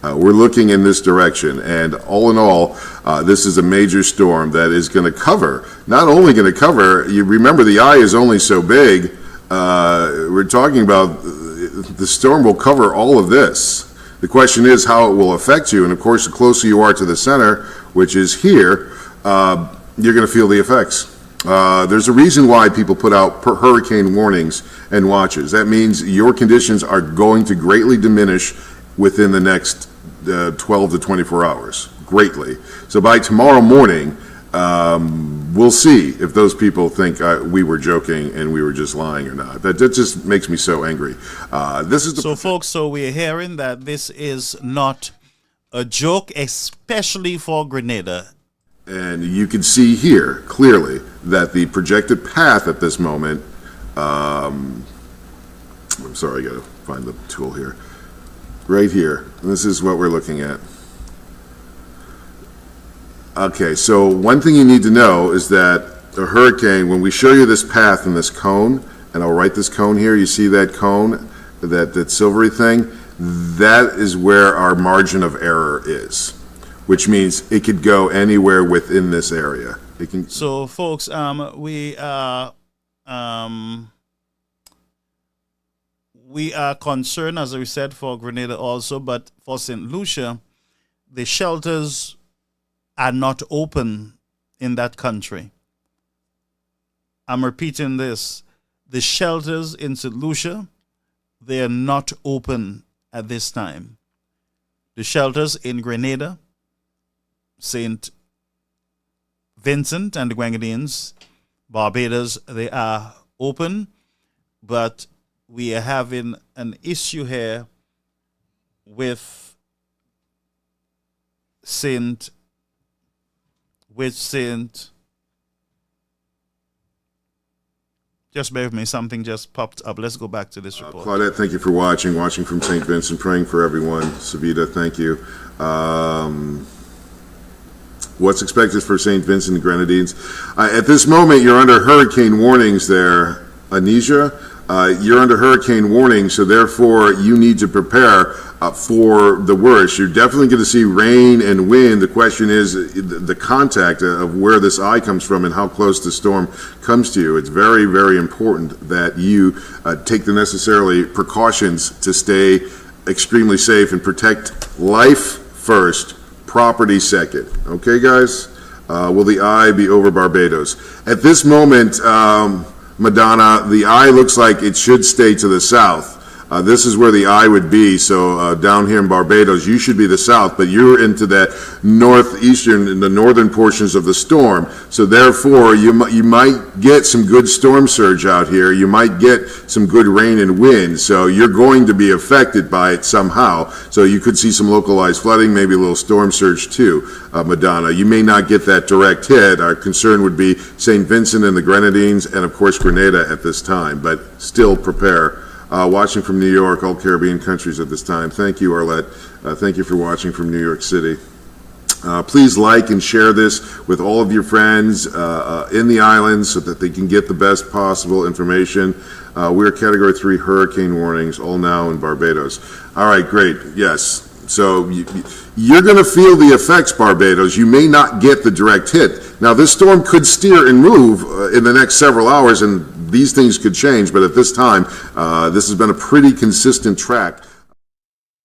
We're looking in this direction, and all in all, this is a major storm that is going to cover, not only going to cover, you remember the eye is only so big, we're talking about the storm will cover all of this. The question is how it will affect you, and of course, the closer you are to the center, which is here, you're going to feel the effects. There's a reason why people put out hurricane warnings and watches. That means your conditions are going to greatly diminish within the next 12 to 24 hours, greatly. So by tomorrow morning, we'll see if those people think we were joking and we were just lying or not. That just makes me so angry. This is So, folks, so we're hearing that this is not a joke, especially for Grenada. And you can see here clearly that the projected path at this moment, I'm sorry, I got to find the tool here. Right here. And this is what we're looking at. Okay, so one thing you need to know is that a hurricane, when we show you this path and this cone, and I'll write this cone here, you see that cone, that silvery thing? That is where our margin of error is, which means it could go anywhere within this area. It can. So, folks, we are concerned, as we said, for Grenada also, but for St. Lucia, the shelters are not open in that country. I'm repeating this. The shelters in St. Lucia, they are not open at this time. The shelters in Grenada, St. Vincent and the Grenadines, Barbados, they are open, but we are having an issue here with Saint, just bear with me, something just popped up. Let's go back to this report. Claudette, thank you for watching from St. Vincent, praying for everyone. Savita, thank you. What's expected for St. Vincent and Grenadines? At this moment, you're under hurricane warnings there, Anisha. You're under hurricane warning, so therefore you need to prepare for the worst. You're definitely going to see rain and wind. The question is the contact of where this eye comes from and how close the storm comes to you. It's very, very important that you take the necessary precautions to stay extremely safe and protect life first, property second. Okay, guys? Will the eye be over Barbados? At this moment, Madonna, the eye looks like it should stay to the south. This is where the eye would be, so down here in Barbados, you should be the south, but you're into that northeastern, in the northern portions of the storm, so therefore you might get some good storm surge out here, you might get some good rain and wind, so you're going to be affected by it somehow, so you could see some localized flooding, maybe a little storm surge too, Madonna. You may not get that direct hit. Our concern would be St. Vincent and the Grenadines, and of course Grenada at this time, but still prepare. Watching from New York, all Caribbean countries at this time. Thank you, Arlette. Thank you for watching from New York City. Please like and share this with all of your friends in the islands so that they can get the best possible information. We're Category 3 hurricane warnings, all now in Barbados. All right, great. Yes. So you're going to feel the effects, Barbados. You may not get the direct hit. Now, this storm could steer and move in the next several hours, and these things could change, but at this time, this has been a pretty consistent track.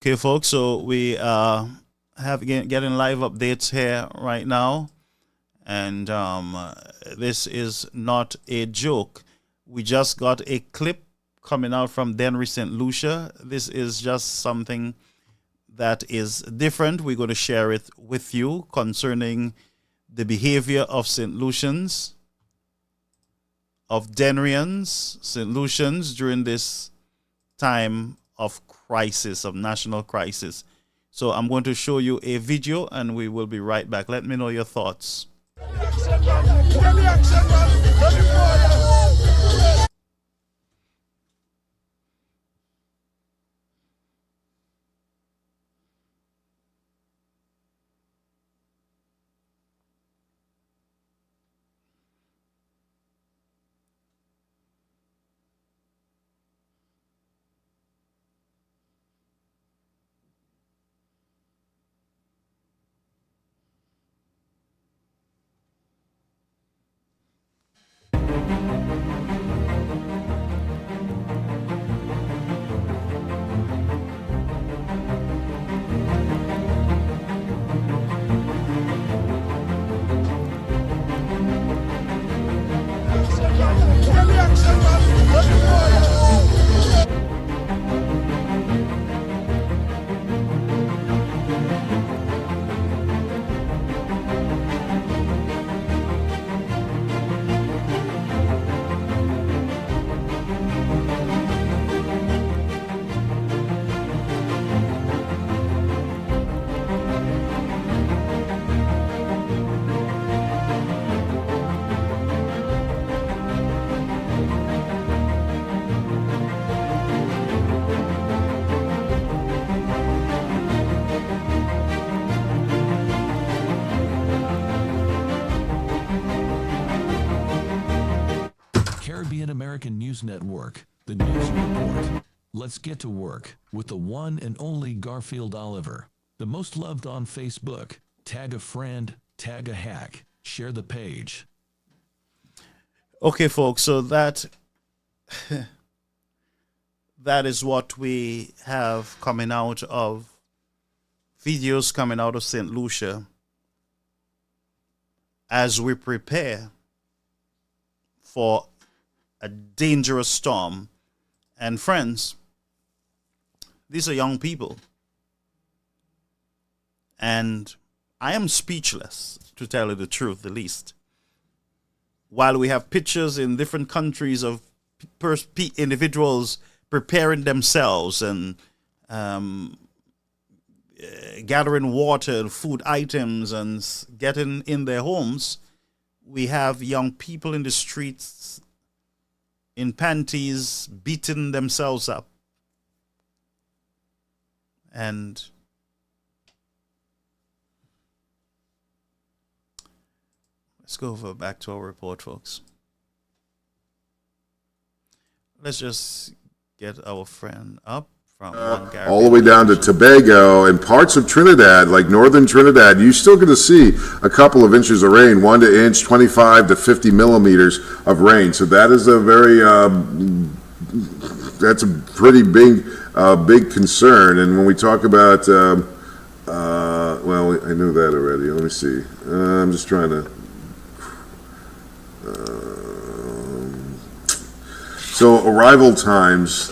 Okay, folks, so we have getting live updates here right now, and this is not a joke. We just got a clip coming out from Denry, St. Lucia. This is just something that is different. We're going to share it with you concerning the behavior of St. Lucians, of Denrians, St. Lucians during this time of crisis, of national crisis. So I'm going to show you a video and we will be right back. Let me know your thoughts. Caribbean American News Network, the News Report. Let's get to work with the one and only Garfield Olliver, the most loved on Facebook. Tag a friend, tag a hack, share the page. Okay, folks, so that is what we have coming out of videos coming out of St. Lucia as we prepare for a dangerous storm. And friends, these are young people. And I am speechless, to tell you the truth, the least. While we have pictures in different countries of individuals preparing themselves and gathering water and food items and getting in their homes, we have young people in the streets in panties beating themselves up. And let's go back to our report, folks. Let's just get our friend up from all the way down to Tobago and parts of Trinidad, like northern Trinidad. You're still going to see a couple of inches of rain, 1 inch, 25 to 50 millimeters of rain. So that is a very, that's a pretty big concern. And when we talk about, well, I knew that already. Let me see. I'm just trying to. So arrival times.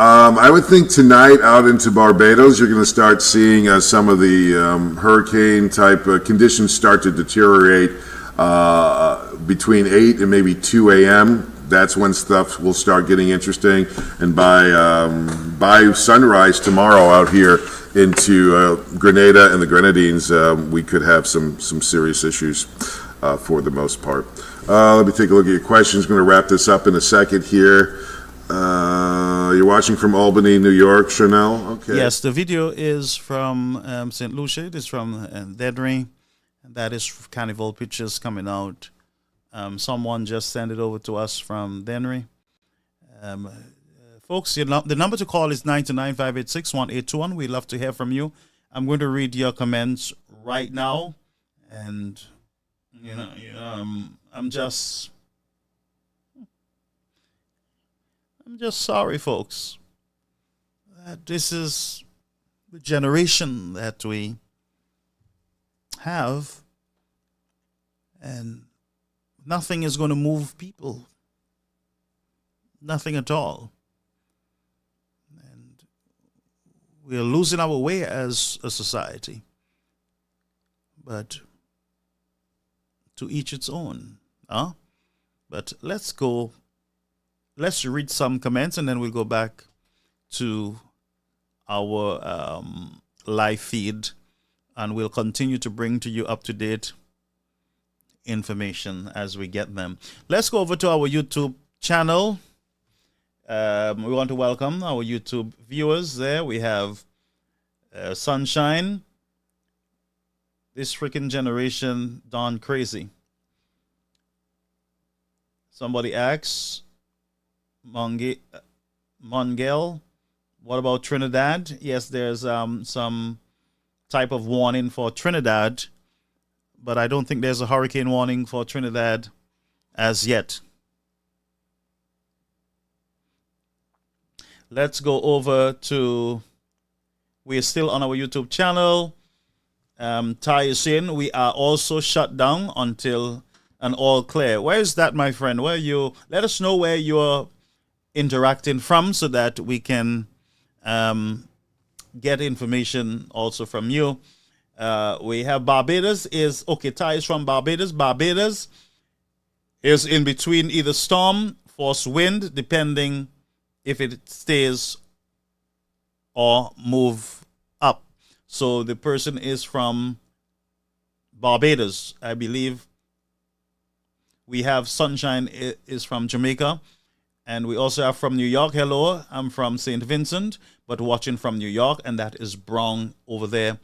I would think tonight out into Barbados, you're going to start seeing some of the hurricane type conditions start to deteriorate between 8 and maybe 2 a.m. That's when stuff will start getting interesting. And by sunrise tomorrow out here into Grenada and the Grenadines, we could have some serious issues for the most part. Let me take a look at your questions. I'm going to wrap this up in a second here. You're watching from Albany, New York, Chanel? Okay. Yes, the video is from St. Lucia. It is from Denry. That is Carnival Pictures coming out. Someone just sent it over to us from Denry. Folks, the number to call is 929-586-1821. We'd love to hear from you. I'm going to read your comments right now. And, I'm just sorry, folks, that this is the generation that we have, and nothing is going to move people. Nothing at all. And we are losing our way as a society. But to each its own. But let's read some comments and then we'll go back to our live feed and we'll continue to bring to you up-to-date information as we get them. Let's go over to our YouTube channel. We want to welcome our YouTube viewers there. We have Sunshine. This freaking generation gone crazy. Somebody asks, Mongel, what about Trinidad? Yes, there's some type of warning for Trinidad, but I don't think there's a hurricane warning for Trinidad as yet. Let's go over to, we're still on our YouTube channel. Ty is saying we are also shut down until an all clear. Where is that, my friend? Where you? Let us know where you're interacting from so that we can get information also from you. We have Barbados is, okay, Ty is from Barbados. Barbados is in between either storm, force wind, depending if it stays or move up. So the person is from Barbados, I believe. We have Sunshine is from Jamaica. And we also have from New York. Hello, I'm from St. Vincent, but watching from New York. And that is Brown over there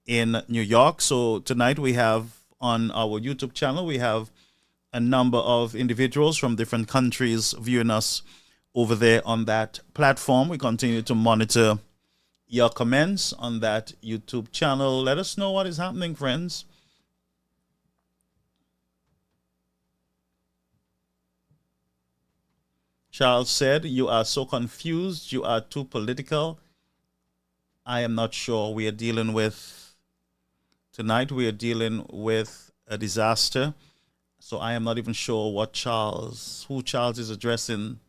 in New York. So tonight we have on our YouTube channel, we have a number of individuals from different countries viewing us over there on that platform. We continue to monitor your comments on that YouTube channel. Let us know what is happening, friends. Charles said, you are so confused. You are too political. I am not sure. We are dealing with, tonight we are dealing with a disaster. So I am not even sure what who Charles is addressing,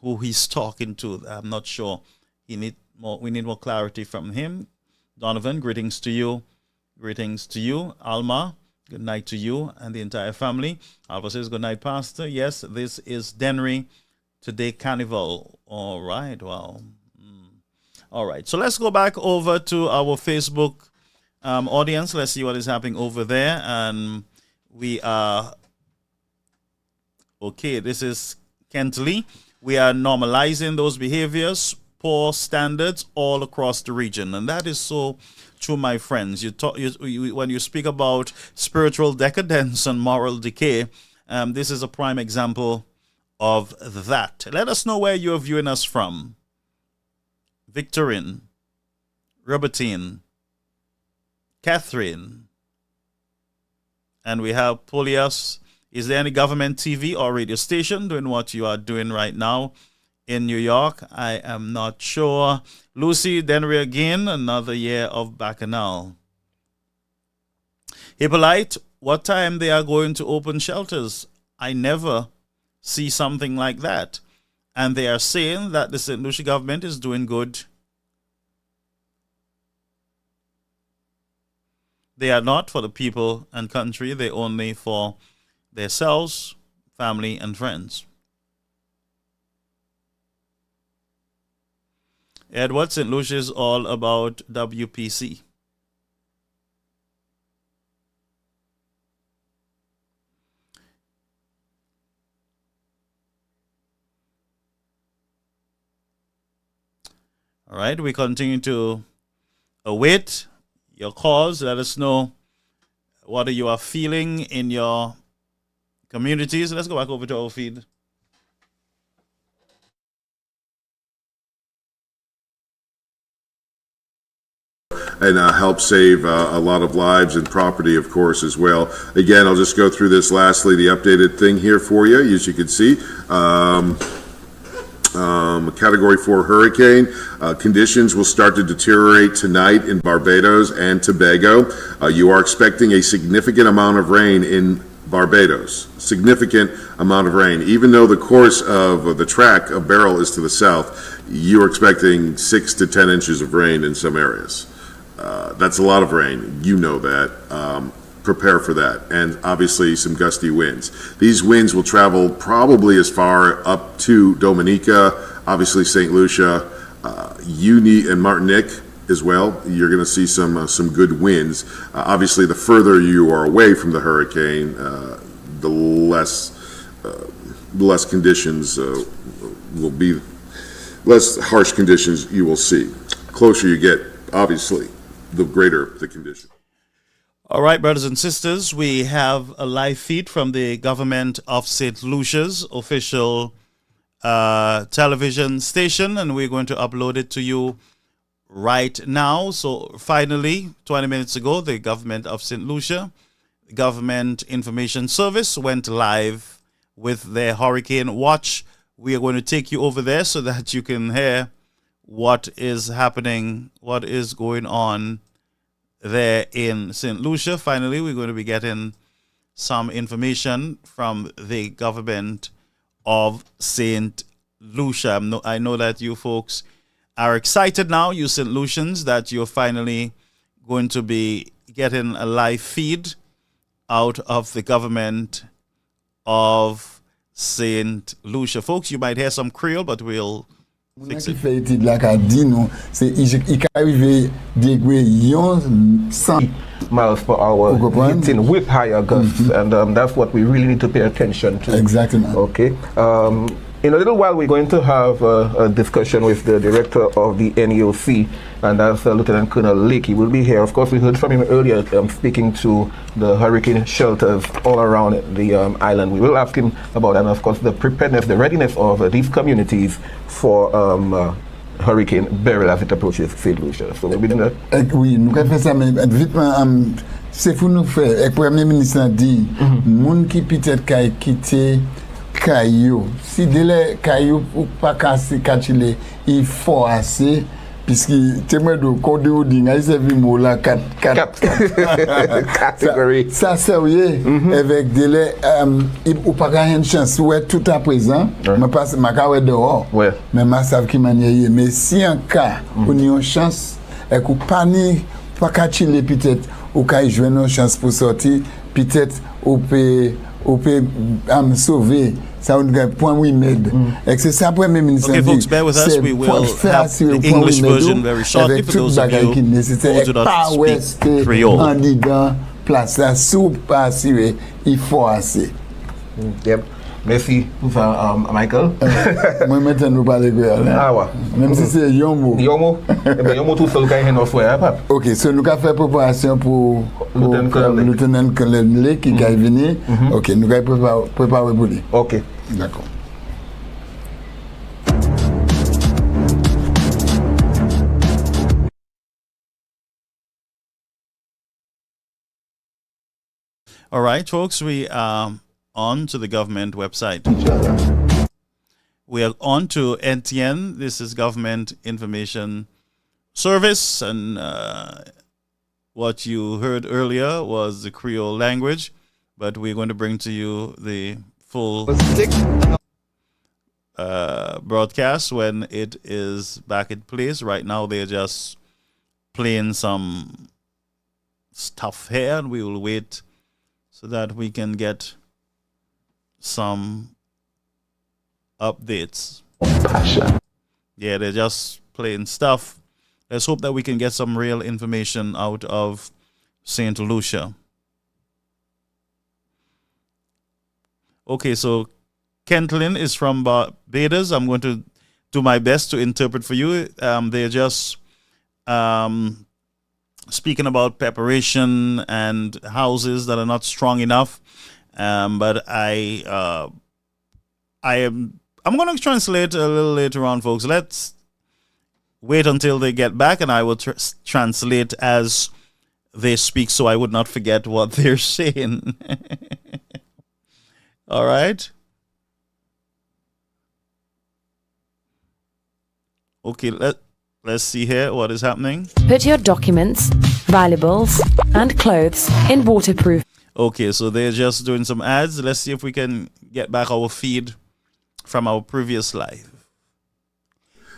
who he's talking to. I'm not sure. We need more clarity from him. Donovan, greetings to you. Greetings to you. Alma, good night to you and the entire family. Alva says, good night, Pastor. Yes, this is Denry. Today, Carnival. All right, well. All right, so let's go back over to our Facebook audience. Let's see what is happening over there. And we are, okay, this is Kent Lee. We are normalizing those behaviors, poor standards all across the region. And that is so true, my friends. When you speak about spiritual decadence and moral decay, this is a prime example of that. Let us know where you're viewing us from. Victorine, Robertine, Catherine, and we have Polias. Is there any government TV or radio station doing what you are doing right now in New York? I am not sure. Lucy, Denry again, another year of Bacchanal. Hippolyte, what time they are going to open shelters? I never see something like that. And they are saying that the St. Lucia government is doing good. They are not for the people and country. They're only for themselves, family, and friends. Edward, St. Lucia is all about WPC. All right, we continue to await your calls. Let us know what you are feeling in your communities. Let's go back over to our feed. And help save a lot of lives and property, of course, as well. Again, I'll just go through this lastly, the updated thing here for you, as you can see. Category 4 hurricane. Conditions will start to deteriorate tonight in Barbados and Tobago. You are expecting a significant amount of rain in Barbados. Significant amount of rain. Even though the course of the track of Beryl is to the south, you're expecting 6 to 10 inches of rain in some areas. That's a lot of rain. You know that. Prepare for that. And obviously some gusty winds. These winds will travel probably as far up to Dominica, obviously St. Lucia, and Martinique as well. You're going to see some good winds. Obviously, the further you are away from the hurricane, the less conditions will be, less harsh conditions you will see. Closer you get, obviously, the greater the condition. All right, brothers and sisters, we have a live feed from the government of St. Lucia's official television station, and we're going to upload it to you right now. So finally, 20 minutes ago, the government of St. Lucia Government Information Service went live with their hurricane watch. We are going to take you over there so that you can hear what is happening, what is going on there in St. Lucia. Finally, we're going to be getting some information from the government of St. Lucia. I know that you folks are excited now, you St. Lucians, that you're finally going to be getting a live feed out of the government of St. Lucia. Folks, you might hear some Creole, but we'll fix it. Miles per hour hitting with higher gusts, and that's what we really need to pay attention to. Exactly. Okay. In a little while, we're going to have a discussion with the director of the NEOC, and that's Lieutenant Colonel Lake. He will be here. Of course, we heard from him earlier speaking to the hurricane shelters all around the island. We will ask him about, and of course, the preparedness, the readiness of these communities for Hurricane Beryl as it approaches St. Lucia. So we'll be doing that. Oui, nous avons fait ça, mais vite, c'est pour nous faire. Le Premier ministre a dit, moun qui peut-être qui quitté Caillou, si délai Caillou ou pas casser Kachile, il faut assez, puisque témoin de code ou dinga, il s'est vu mola 4 catégorie. Ça sérieux, avec délai, ou pas une chance, ouais, tout à présent, mais pas ma carrière dehors, mais ma savent qui manière, mais si un cas, on a une chance, et qu'on panique, pas Kachile peut-être, ou qu'il joue une chance pour sortir, peut-être, ou peut sauver. Ça un point we made. C'est ça Premier ministre. Okay, folks, bear with us. We will have the English version very shortly for those of you who do not speak Creole. En dedans, place là, sous pas assuré, il faut assez. Yep. Merci, Michael. Moi maintenant nous parler créole. Ah ouais. Même si c'est Yomo. Yomo tout seul quand il est en pap. OK, so nous avons fait préparation pour Lieutenant Colonel qui va venir. OK, nous avons préparé pour lui. OK. D'accord. All right, folks, we are on to the government website. We are on to NTN. This is Government Information Service, and what you heard earlier was the Creole language, but we're going to bring to you the full broadcast when it is back in place. Right now, they're just playing some stuff here, and we will wait so that we can get some updates. Yeah, they're just playing stuff. Let's hope that we can get some real information out of St. Lucia. Okay, so Kentlin is from Barbados. I'm going to do my best to interpret for you. They're just speaking about preparation and houses that are not strong enough. But I'm going to translate a little later on, folks. Let's wait until they get back, and I will translate as they speak, so I would not forget what they're saying. All right. Okay, let's see here what is happening. Put your documents, valuables, and clothes in waterproof. Okay, so they're just doing some ads. Let's see if we can get back our feed from our previous live.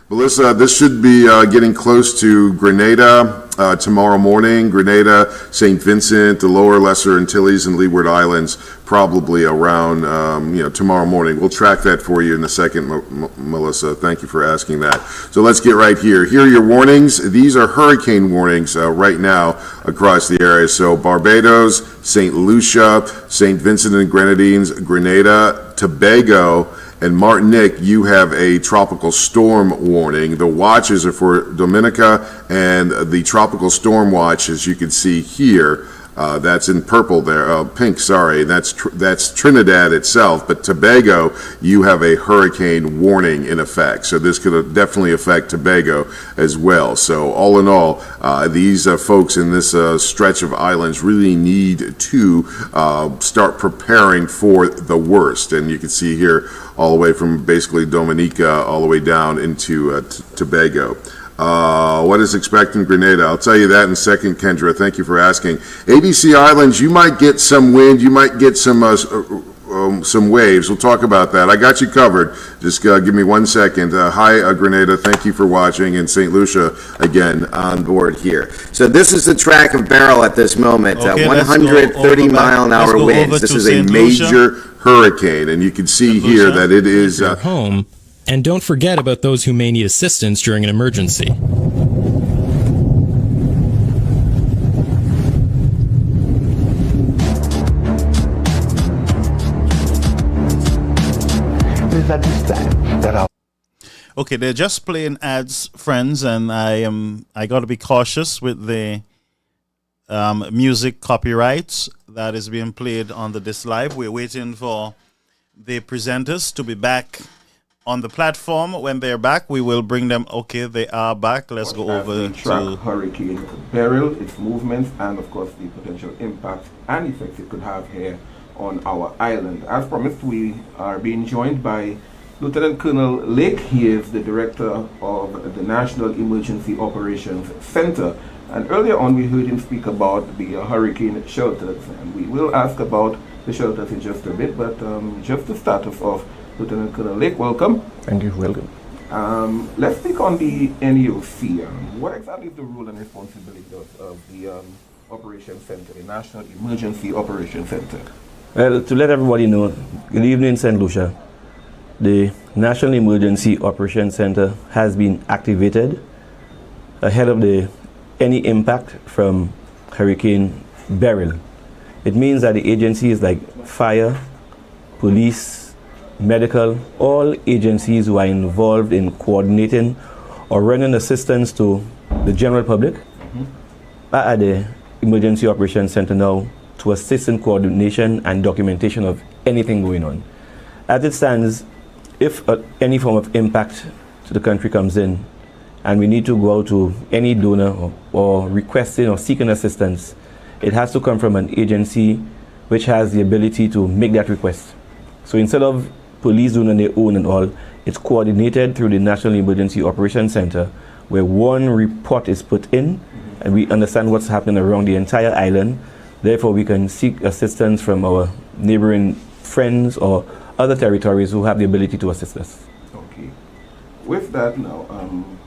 Melissa, this should be getting close to Grenada tomorrow morning. Grenada, St. Vincent, the Lower Lesser Antilles, and Leeward Islands, probably around tomorrow morning. We'll track that for you in a second, Melissa. Thank you for asking that. So let's get right here. Here are your warnings. These are hurricane warnings right now across the area. So Barbados, St. Lucia, St. Vincent and Grenadines, Grenada, Tobago, and Martinique, you have a tropical storm warning. The watches are for Dominica, and the tropical storm watch, as you can see here, That's in purple there, pink, sorry. That's Trinidad itself, but Tobago, you have a hurricane warning in effect. So this could definitely affect Tobago as well. So all in all, these folks in this stretch of islands really need to start preparing for the worst. And you can see here all the way from basically Dominica all the way down into Tobago. What is expecting Grenada? I'll tell you that in a second, Kendra. Thank you for asking. ABC Islands, you might get some wind. You might get some waves. We'll talk about that. I got you covered. Just give me 1 second. Hi, Grenada. Thank you for watching. And St. Lucia, again, on board here. So this is the track of Beryl at this moment. Okay, 130-mile-an-hour winds. This is a major hurricane. And you can see here that it is... home. And don't forget about those who may need assistance during an emergency. Okay, they're just playing ads, friends, and I got to be cautious with the music copyrights that is being played on this live. We're waiting for the presenters to be back on the platform. When they're back, we will bring them. Okay, they are back. Let's go over to Hurricane Beryl, its movements, and of course the potential impact and effects it could have here on our island. As promised, we are being joined by Lieutenant Colonel Lake. He is the director of the National Emergency Operations Center. And earlier on, we heard him speak about the hurricane shelters, and we will ask about the shelters in just a bit. But just to start us off, Lieutenant Colonel Lake, welcome. Thank you, welcome. Let's speak on the NEOC. What exactly is the role and responsibility of the Operations Center, the National Emergency Operations Center? Well, to let everybody know, good evening, St. Lucia. The National Emergency Operations Center has been activated ahead of any impact from Hurricane Beryl. It means that the agencies like fire, police, medical, all agencies who are involved in coordinating or running assistance to the general public are at the Emergency Operations Center now to assist in coordination and documentation of anything going on. As it stands, if any form of impact to the country comes in and we need to go out to any donor or requesting or seeking assistance, it has to come from an agency which has the ability to make that request. So instead of police doing on their own and all, it's coordinated through the National Emergency Operations Center, where one report is put in and we understand what's happening around the entire island. Therefore, we can seek assistance from our neighboring friends or other territories who have the ability to assist us. Okay. With that now,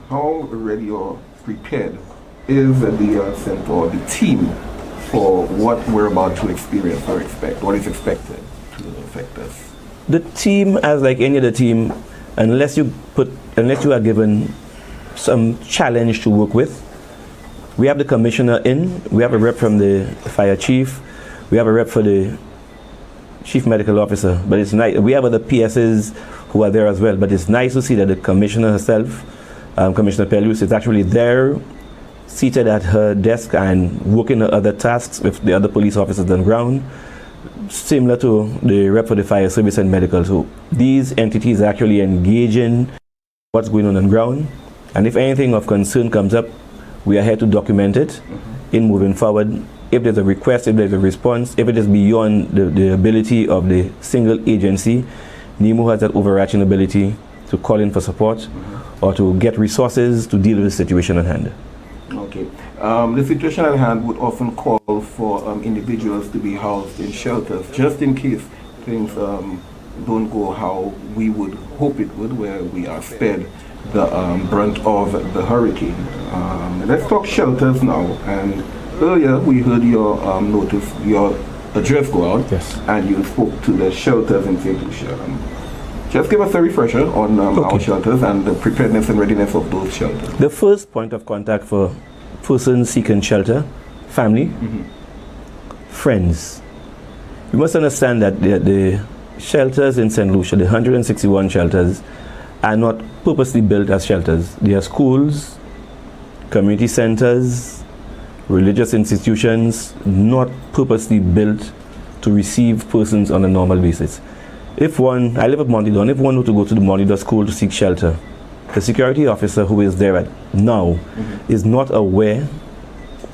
how ready or prepared is the center or the team for what we're about to experience or expect? What is expected to affect us? The team, as like any other team, unless you are given some challenge to work with, we have the commissioner in, we have a rep from the fire chief, we have a rep for the chief medical officer, but it's nice. We have other PSs who are there as well, but it's nice to see that the commissioner herself, Commissioner Pelus, is actually there, seated at her desk and working on other tasks with the other police officers on ground, similar to the rep for the fire service and medical. So these entities are actually engaging what's going on ground, and if anything of concern comes up, we are here to document it in moving forward. If there's a request, if there's a response, if it is beyond the ability of the single agency, NEMO has that overarching ability to call in for support or to get resources to deal with the situation at hand. Okay. The situation at hand would often call for individuals to be housed in shelters, just in case things don't go how we would hope it would, where we are spared the brunt of the hurricane. Let's talk shelters now. And earlier we heard your your address go out, yes, and you spoke to the shelters in St. Lucia. Just give us a refresher on our shelters and the preparedness and readiness of those shelters. The first point of contact for persons seeking shelter, family, friends. You must understand that the shelters in St. Lucia, the 161 shelters, are not purposely built as shelters. They are schools, community centers, religious institutions not purposely built to receive persons on a normal basis. If one, I live at Montidor, and if one were to go to the Montidor school to seek shelter, the security officer who is there now is not aware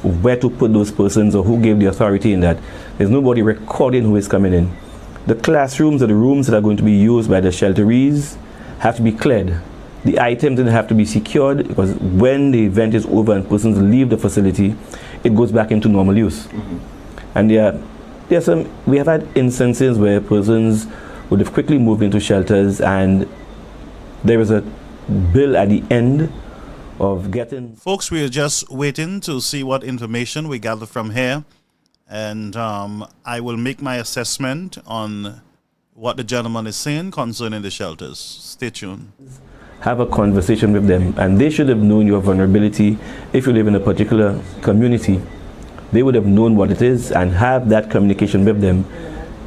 where to put those persons or who gave the authority in that. There's nobody recording who is coming in. The classrooms or the rooms that are going to be used by the shelterees have to be cleared. The items then have to be secured, because when the event is over and persons leave the facility, it goes back into normal use. And we have had instances where persons would have quickly moved into shelters, and there is a bill at the end of getting... Folks, we are just waiting to see what information we gather from here, and I will make my assessment on what the gentleman is saying concerning the shelters. Stay tuned. Have a conversation with them, and they should have known your vulnerability. If you live in a particular community, they would have known what it is and have that communication with them.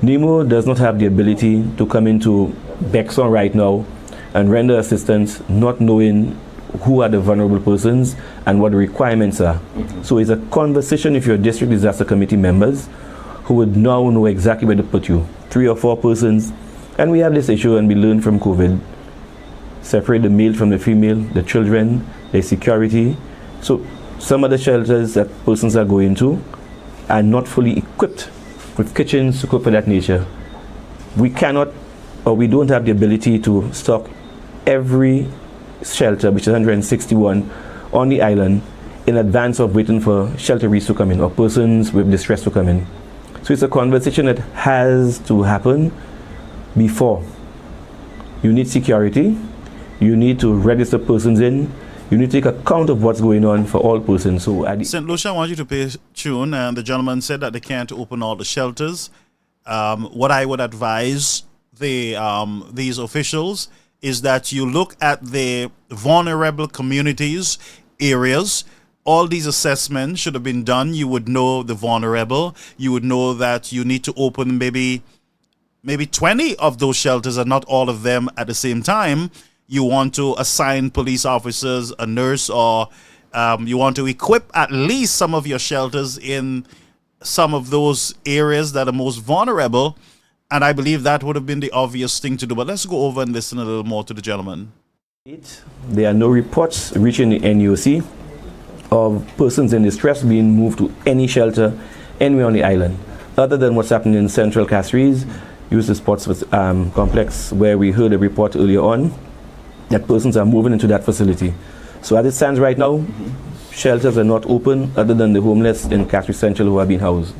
NEMO does not have the ability to come into Bexon right now and render assistance not knowing who are the vulnerable persons and what the requirements are. So it's a conversation with your district disaster committee members who would now know exactly where to put you. 3 or 4 persons, and we have this issue, and we learned from COVID. Separate the male from the female, the children, the security. So some of the shelters that persons are going to are not fully equipped with kitchens to cook for that nature. We cannot, or we don't have the ability to stock every shelter, which is 161 on the island, in advance of waiting for shelterees to come in or persons with distress to come in. So it's a conversation that has to happen before. You need security, you need to register persons in, you need to take account of what's going on for all persons. So St. Lucia, I want you to pay tune, and the gentleman said that they can't open all the shelters. What I would advise these officials is that you look at the vulnerable communities, areas. All these assessments should have been done. You would know the vulnerable. You would know that you need to open maybe 20 of those shelters and not all of them at the same time. You want to assign police officers, a nurse, or you want to equip at least some of your shelters in some of those areas that are most vulnerable. And I believe that would have been the obvious thing to do. But let's go over and listen a little more to the gentleman. There are no reports reaching the NUC of persons in distress being moved to any shelter anywhere on the island, other than what's happening in Central Castries, User Sports Complex, where we heard a report earlier on that persons are moving into that facility. So as it stands right now, shelters are not open other than the homeless in Castries Central who are being housed.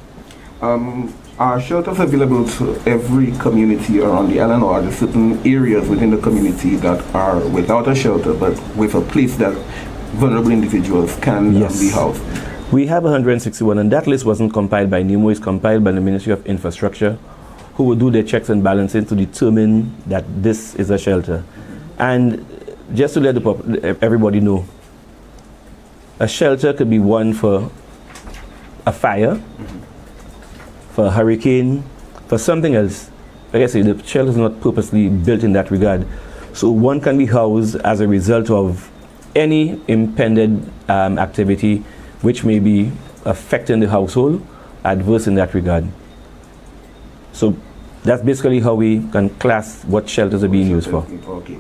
Are shelters available to every community around the island, or are there certain areas within the community that are without a shelter but with a place that vulnerable individuals can be housed? We have 161, and that list wasn't compiled by NEMO, it's compiled by the Ministry of Infrastructure, who will do their checks and balances to determine that this is a shelter. And just to let everybody know, a shelter could be one for a fire, for a hurricane, for something else. Like I say, the shelter is not purposely built in that regard. So one can be housed as a result of any impended activity which may be affecting the household, adverse in that regard. So that's basically how we can class what shelters are being used for. Okay.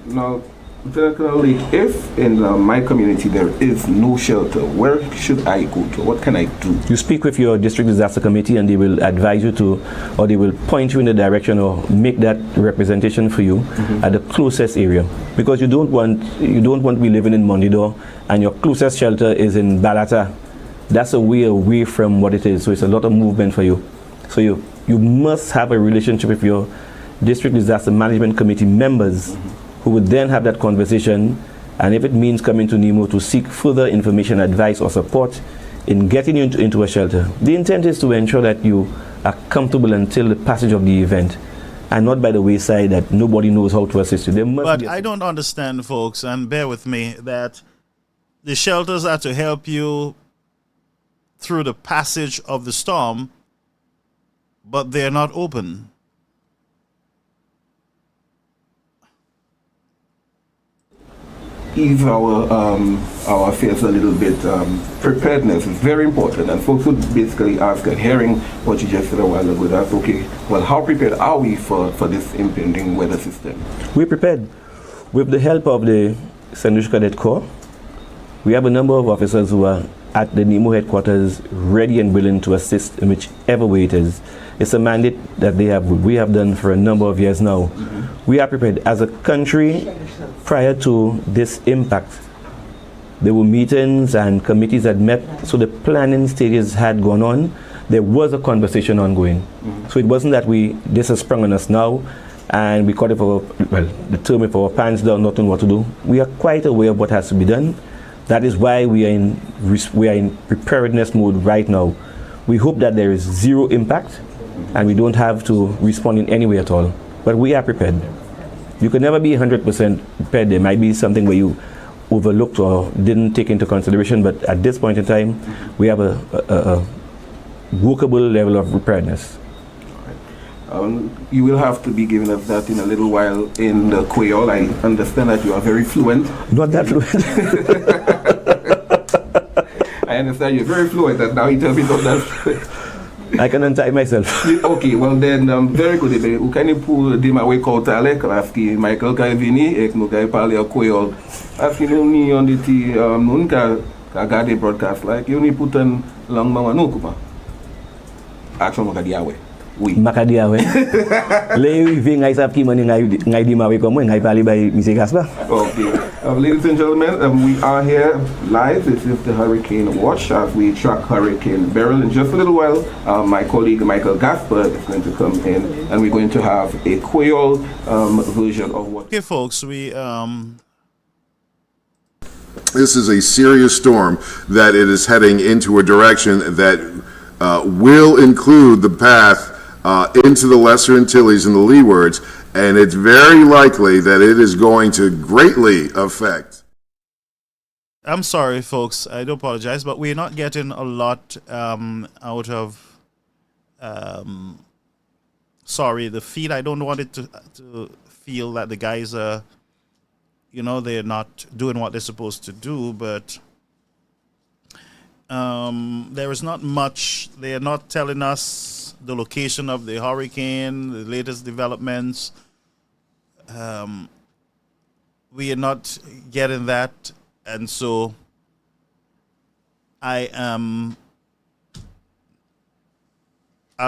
Now, if in my community there is no shelter, where should I go to? What can I do? You speak with your district disaster committee, and they will advise you to, or they will point you in the direction or make that representation for you at the closest area, because you don't want to be living in Montidor and your closest shelter is in Balata. That's a way away from what it is. So it's a lot of movement for you. So you must have a relationship with your district disaster management committee members, who would then have that conversation, and if it means coming to NEMO to seek further information, advice, or support in getting you into a shelter. The intent is to ensure that you are comfortable until the passage of the event, and not by the wayside that nobody knows how to assist you. But I don't understand, folks, and bear with me, that the shelters are to help you through the passage of the storm, but they're not open. ease our affairs a little bit, preparedness is very important, and folks would basically ask, hearing what you just said a while ago, that's okay. Well, how prepared are we for this impending weather system? We're prepared. With the help of the St. Lucia Cadet Corps, we have a number of officers who are at the NEMO headquarters ready and willing to assist in whichever way it is. It's a mandate that we have done for a number of years now. We are prepared. As a country, prior to this impact, there were meetings and committees that met, so the planning stages had gone on. There was a conversation ongoing. So it wasn't that this has sprung on us now and we caught it the term with our pants down, not knowing what to do. We are quite aware of what has to be done. That is why we are in preparedness mode right now. We hope that there is zero impact and we don't have to respond in any way at all. But we are prepared. You can never be 100% prepared. There might be something where you overlooked or didn't take into consideration, but at this point in time, we have a workable level of preparedness. You will have to be giving us that in a little while in the Creole. I understand that you are very fluent. Not that fluent. I understand you're very fluent, and now you tell me not that fluent. I can untie myself. Okay, well then, very good. Ou kan y pou di ma we koutale, aski Michael kay vini, ek nou kay pale a Creole. Aski nou ni yon di ti, nou ka gade broadcast like, yon ni putan lang mga nou kupa. Action makadiawe. Oui. Makadiawe. Le vi ngay sap ki mani ngay di mawe komo, ngay pale by Mr. Gaspar. Okay. Ladies and gentlemen, we are here live. This is the Hurricane Watch as we track Hurricane Beryl. In just a little while, my colleague Michael Gaspar is going to come in and we're going to have a Creole version of what... Okay, folks, This is a serious storm that it is heading into a direction that will include the path into the Lesser Antilles and the Leewards, and it's very likely that it is going to greatly affect. I'm sorry, folks. I do apologize, but we're not getting a lot out of. Sorry, the feed. I don't want it to feel that the guys are, they're not doing what they're supposed to do, but there is not much. They are not telling us the location of the hurricane, the latest developments. We are not getting that, and so I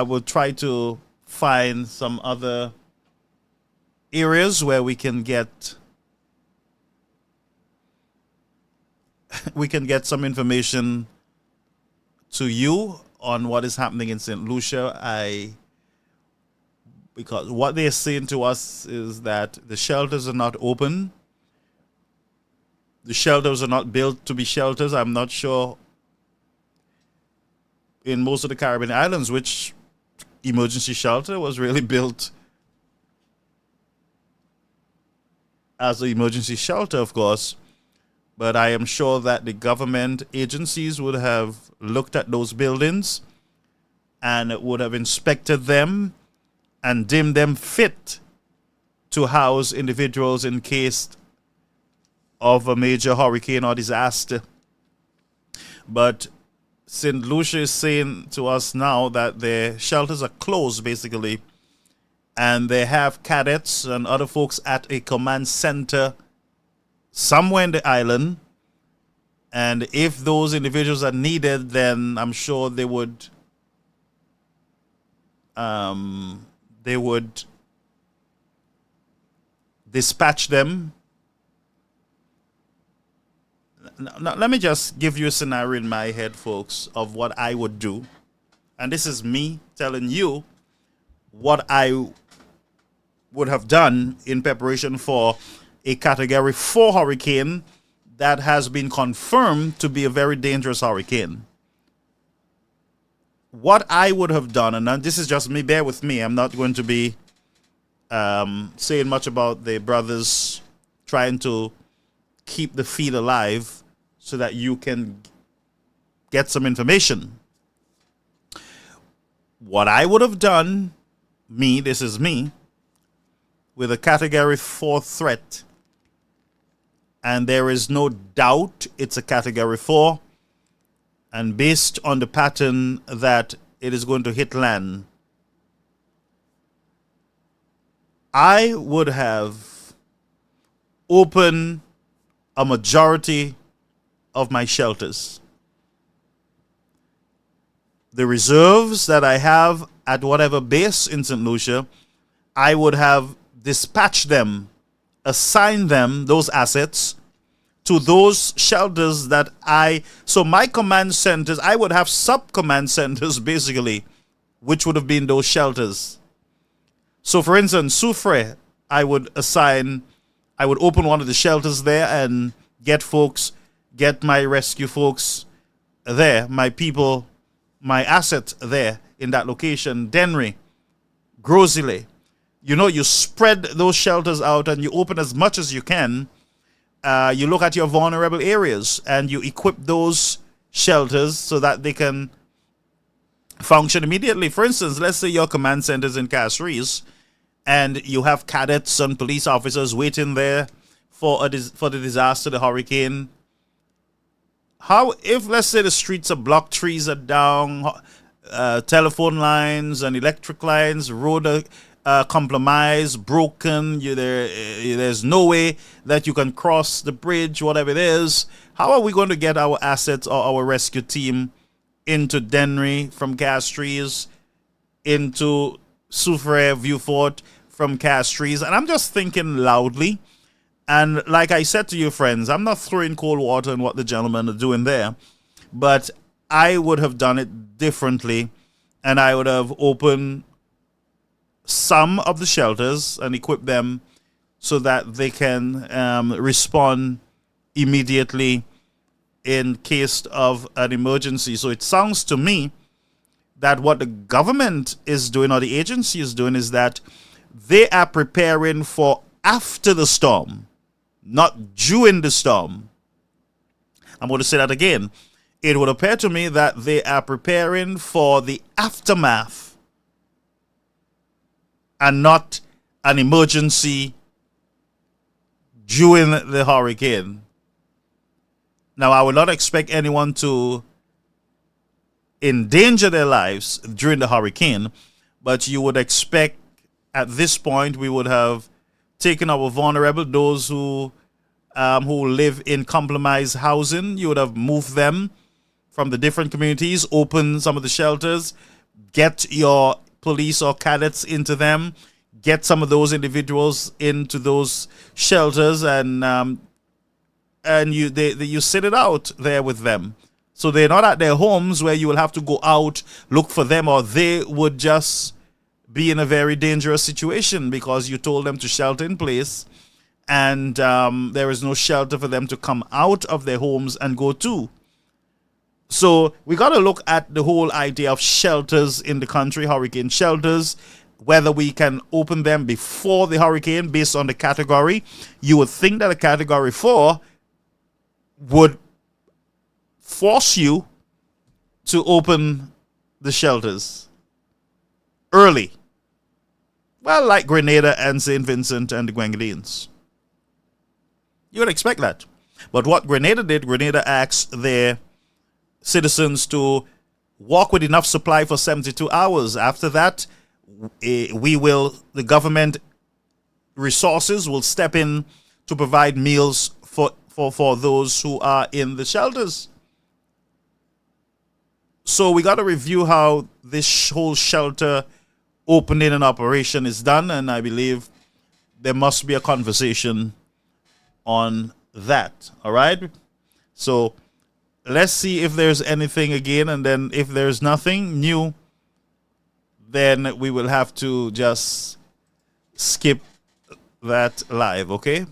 will try to find some other areas where we can get some information to you on what is happening in St. Lucia. Because what they're saying to us is that the shelters are not open. The shelters are not built to be shelters. I'm not sure in most of the Caribbean islands which emergency shelter was really built as an emergency shelter, of course. But I am sure that the government agencies would have looked at those buildings and would have inspected them and deemed them fit to house individuals in case of a major hurricane or disaster. But St. Lucia is saying to us now that their shelters are closed, basically, and they have cadets and other folks at a command center somewhere in the island. And if those individuals are needed, then I'm sure they would dispatch them. Now, let me just give you a scenario in my head, folks, of what I would do. And this is me telling you what I would have done in preparation for a Category 4 hurricane that has been confirmed to be a very dangerous hurricane. What I would have done, and this is just me, bear with me, I'm not going to be saying much about the brothers trying to keep the feed alive so that you can get some information. What I would have done, this is me, with a Category 4 threat, and there is no doubt it's a Category 4, and based on the pattern that it is going to hit land, I would have opened a majority of my shelters. The reserves that I have at whatever base in St. Lucia, I would have dispatched them, assigned them, those assets, to those shelters that so my command centers, I would have sub-command centers basically, which would have been those shelters. So for instance, Soufrière, I would open one of the shelters there and get my rescue folks there, my people, my assets there in that location. Denry, Grosile, you spread those shelters out and you open as much as you can. You look at your vulnerable areas and you equip those shelters so that they can function immediately. For instance, let's say your command centers in Castries and you have cadets and police officers waiting there for the disaster, the hurricane. How if, let's say, the streets are blocked, trees are down, telephone lines and electric lines, road compromised, broken, there's no way that you can cross the bridge, whatever it is, how are we going to get our assets or our rescue team into Denry from Castries, into Soufrière Vieux-Fort from Castries? And I'm just thinking loudly. And like I said to you, friends, I'm not throwing cold water on what the gentlemen are doing there, but I would have done it differently, and I would have opened some of the shelters and equip them so that they can respond immediately in case of an emergency. So it sounds to me that what the government is doing, or the agency is doing, is that they are preparing for after the storm, not during the storm. I'm going to say that again. It would appear to me that they are preparing for the aftermath and not an emergency during the hurricane. Now, I would not expect anyone to endanger their lives during the hurricane, but you would expect at this point we would have taken our vulnerable, those who live in compromised housing. You would have moved them from the different communities, open some of the shelters, get your police or cadets into them, get some of those individuals into those shelters, and you sit it out there with them. So they're not at their homes where you will have to go out, look for them, or they would just be in a very dangerous situation because you told them to shelter in place, and there is no shelter for them to come out of their homes and go to. So we got to look at the whole idea of shelters in the country, hurricane shelters, whether we can open them before the hurricane based on the category. You would think that a Category 4 would force you to open the shelters early. Well, like Grenada and St. Vincent and the Grenadines. You would expect that. But what Grenada did, Grenada asked their citizens to walk with enough supply for 72 hours. After that, the government resources will step in to provide meals for those who are in the shelters. So we got to review how this whole shelter opening and operation is done, and I believe there must be a conversation on that. All right? So let's see if there's anything again, and then if there's nothing new, then we will have to just skip that live, okay?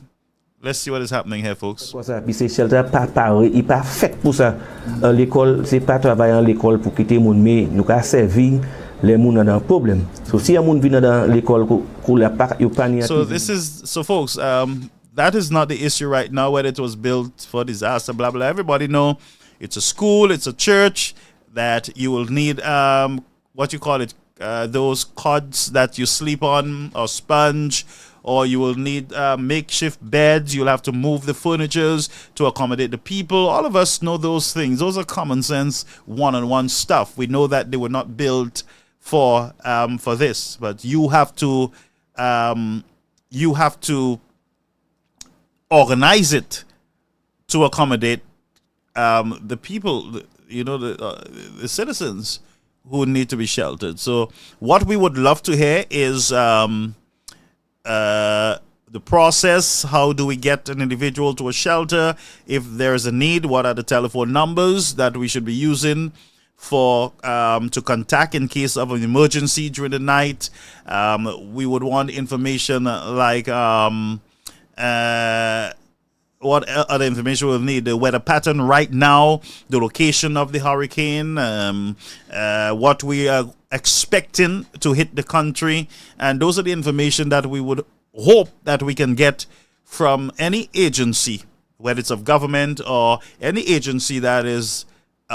Let's see what is happening here, folks. Puis ces shelter pas paré, il pas fait pour ça. L'école, c'est pas travailler en l'école pour quitter moun, mais nous ka servi les moun dans problème. So si un moun vient dans l'école pour la pas yo pas ni. So folks, that is not the issue right now, whether it was built for disaster, blah blah. Everybody know it's a school, it's a church, that you will need what you call it, those cots that you sleep on, or sponge, or you will need makeshift beds. You'll have to move the furnitures to accommodate the people. All of us know those things. Those are common sense one-on-one stuff. We know that they were not built for this, but you have to organize it to accommodate the people, the citizens who need to be sheltered. So what we would love to hear is the process. How do we get an individual to a shelter? If there's a need, what are the telephone numbers that we should be using for to contact in case of an emergency during the night? We would want information like what other information we'll need: the weather pattern right now, the location of the hurricane, what we are expecting to hit the country, and those are the information that we would hope that we can get from any agency, whether it's of government or any agency that is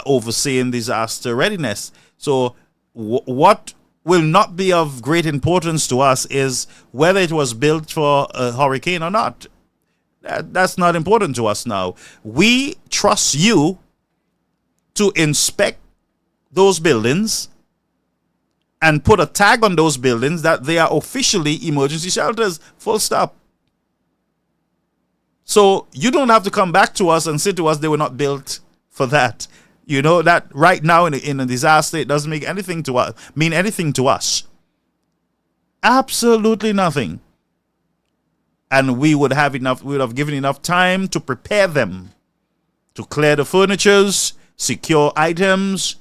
overseeing disaster readiness. So what will not be of great importance to us is whether it was built for a hurricane or not. That's not important to us now. We trust you to inspect those buildings and put a tag on those buildings that they are officially emergency shelters, full stop. So you don't have to come back to us and say to us they were not built for that. You know that right now in a disaster, it doesn't mean anything to us. Absolutely nothing. And we would have given enough time to prepare them, to clear the furnitures, secure items,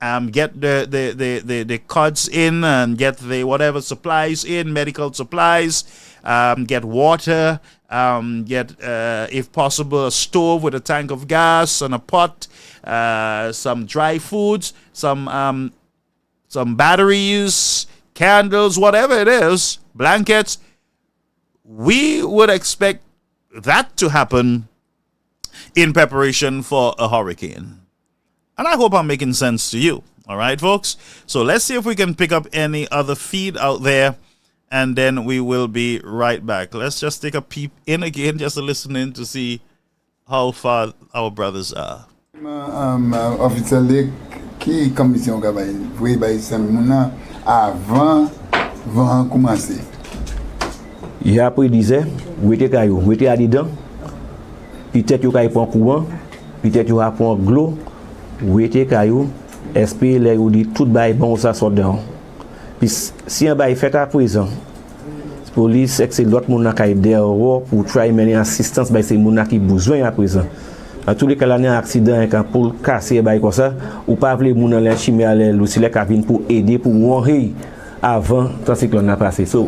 get the cots in, and get the whatever supplies in, medical supplies, get water, get if possible a stove with a tank of gas and a pot, some dry foods, some batteries, candles, whatever it is, blankets. We would expect that to happen in preparation for a hurricane. And I hope I'm making sense to you. All right, folks? So let's see if we can pick up any other feed out there, and then we will be right back. Let's just take a peep in again, just to listen in to see how far our brothers are. Officer Lake, qui commission travail, vous voyez, c'est avant commencer. Il a pris disait, vous êtes caillou, vous êtes à dedans, peut-être vous avez prendre courant, peut-être vous avez prendre glou, vous êtes caillou, esprit les ou dit tout bail bon ça sort dedans. Puis si un bail fait à présent, police c'est l'autre monde qui est dehors pour try mener assistance bail c'est monde qui besoin à présent. En tous les cas là un accident quand pour casser bail comme ça, ou pas appeler monde les chimie à l'aile ou si les cabines pour aider pour mourir avant tant cyclone a passé. So,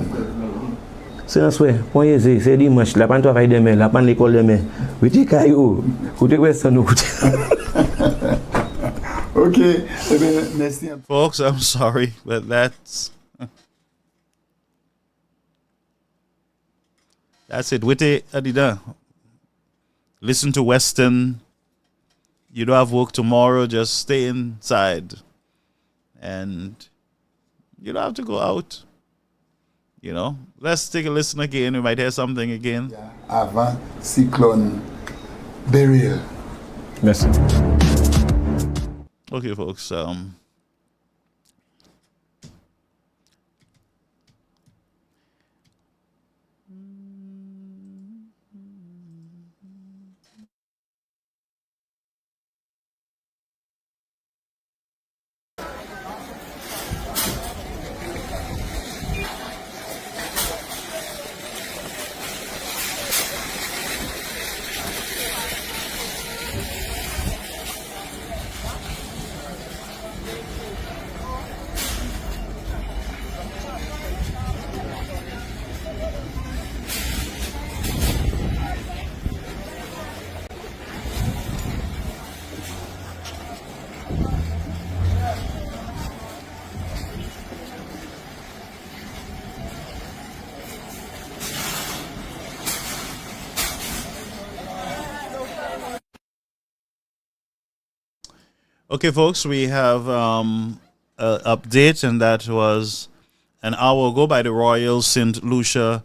c'est un souhait. C'est dimanche. La panne travail demain. La panne l'école demain. Oui, tu caillou. Écoutez, ouais, ça nous coûte. Ok. Merci. Folks, I'm sorry, but that's it. Wite Adida. Listen to Western. You don't have work tomorrow. Just stay inside. And you don't have to go out. You know, let's take a listen again. We might hear something again. Yeah. Avant cyclone Beryl. Merci. Okay, folks. Okay, folks, we have an update, and that was an hour ago by the Royal St. Lucia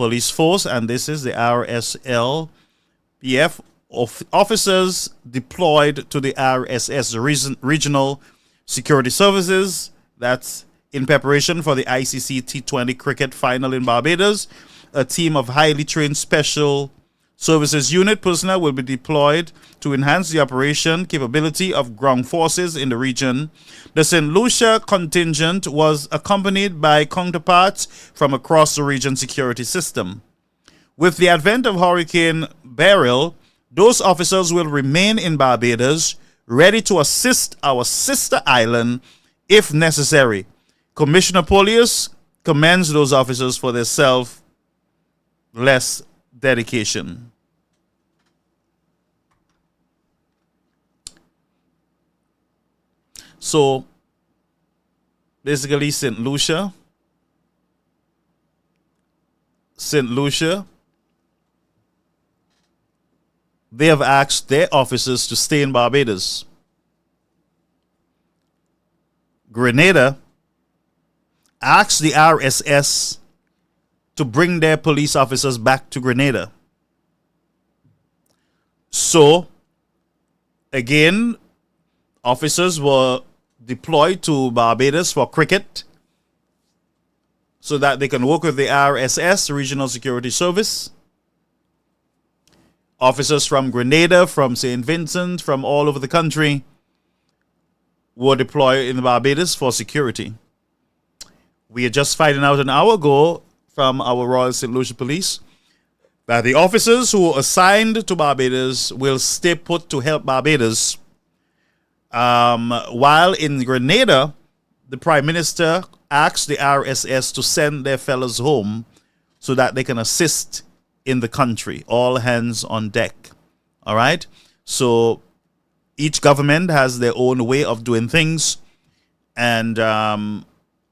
police force, and this is the RSLPF officers deployed to the RSS Regional Security Services. That's in preparation for the ICC T20 cricket final in Barbados. A team of highly trained special services unit personnel will be deployed to enhance the operation capability of ground forces in the region. The St. Lucia contingent was accompanied by counterparts from across the region security system. With the advent of Hurricane Beryl, those officers will remain in Barbados, ready to assist our sister island if necessary. Commissioner Polius commends those officers for their selfless dedication. So, basically, St. Lucia, they have asked their officers to stay in Barbados. Grenada asked the RSS to bring their police officers back to Grenada. So, again, officers were deployed to Barbados for cricket so that they can work with the RSS, Regional Security Service. Officers from Grenada, from St. Vincent, from all over the country were deployed in Barbados for security. We are just finding out an hour ago from our Royal St. Lucia Police that the officers who were assigned to Barbados will stay put to help Barbados. While in Grenada, the Prime Minister asked the RSS to send their fellows home so that they can assist in the country. All hands on deck. All right? So each government has their own way of doing things, and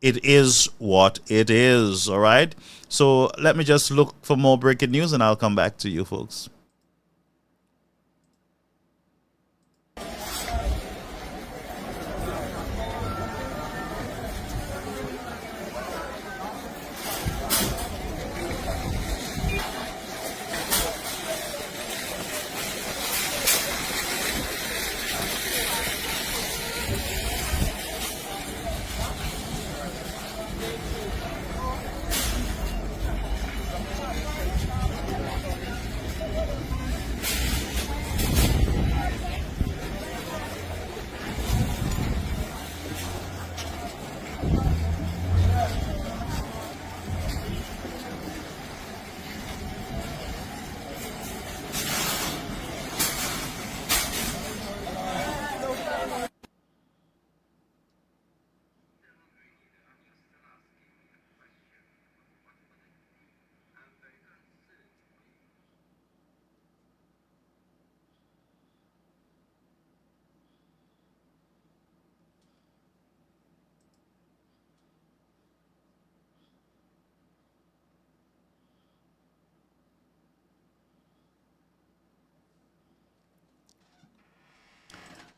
it is what it is. All right? So let me just look for more breaking news, and I'll come back to you folks.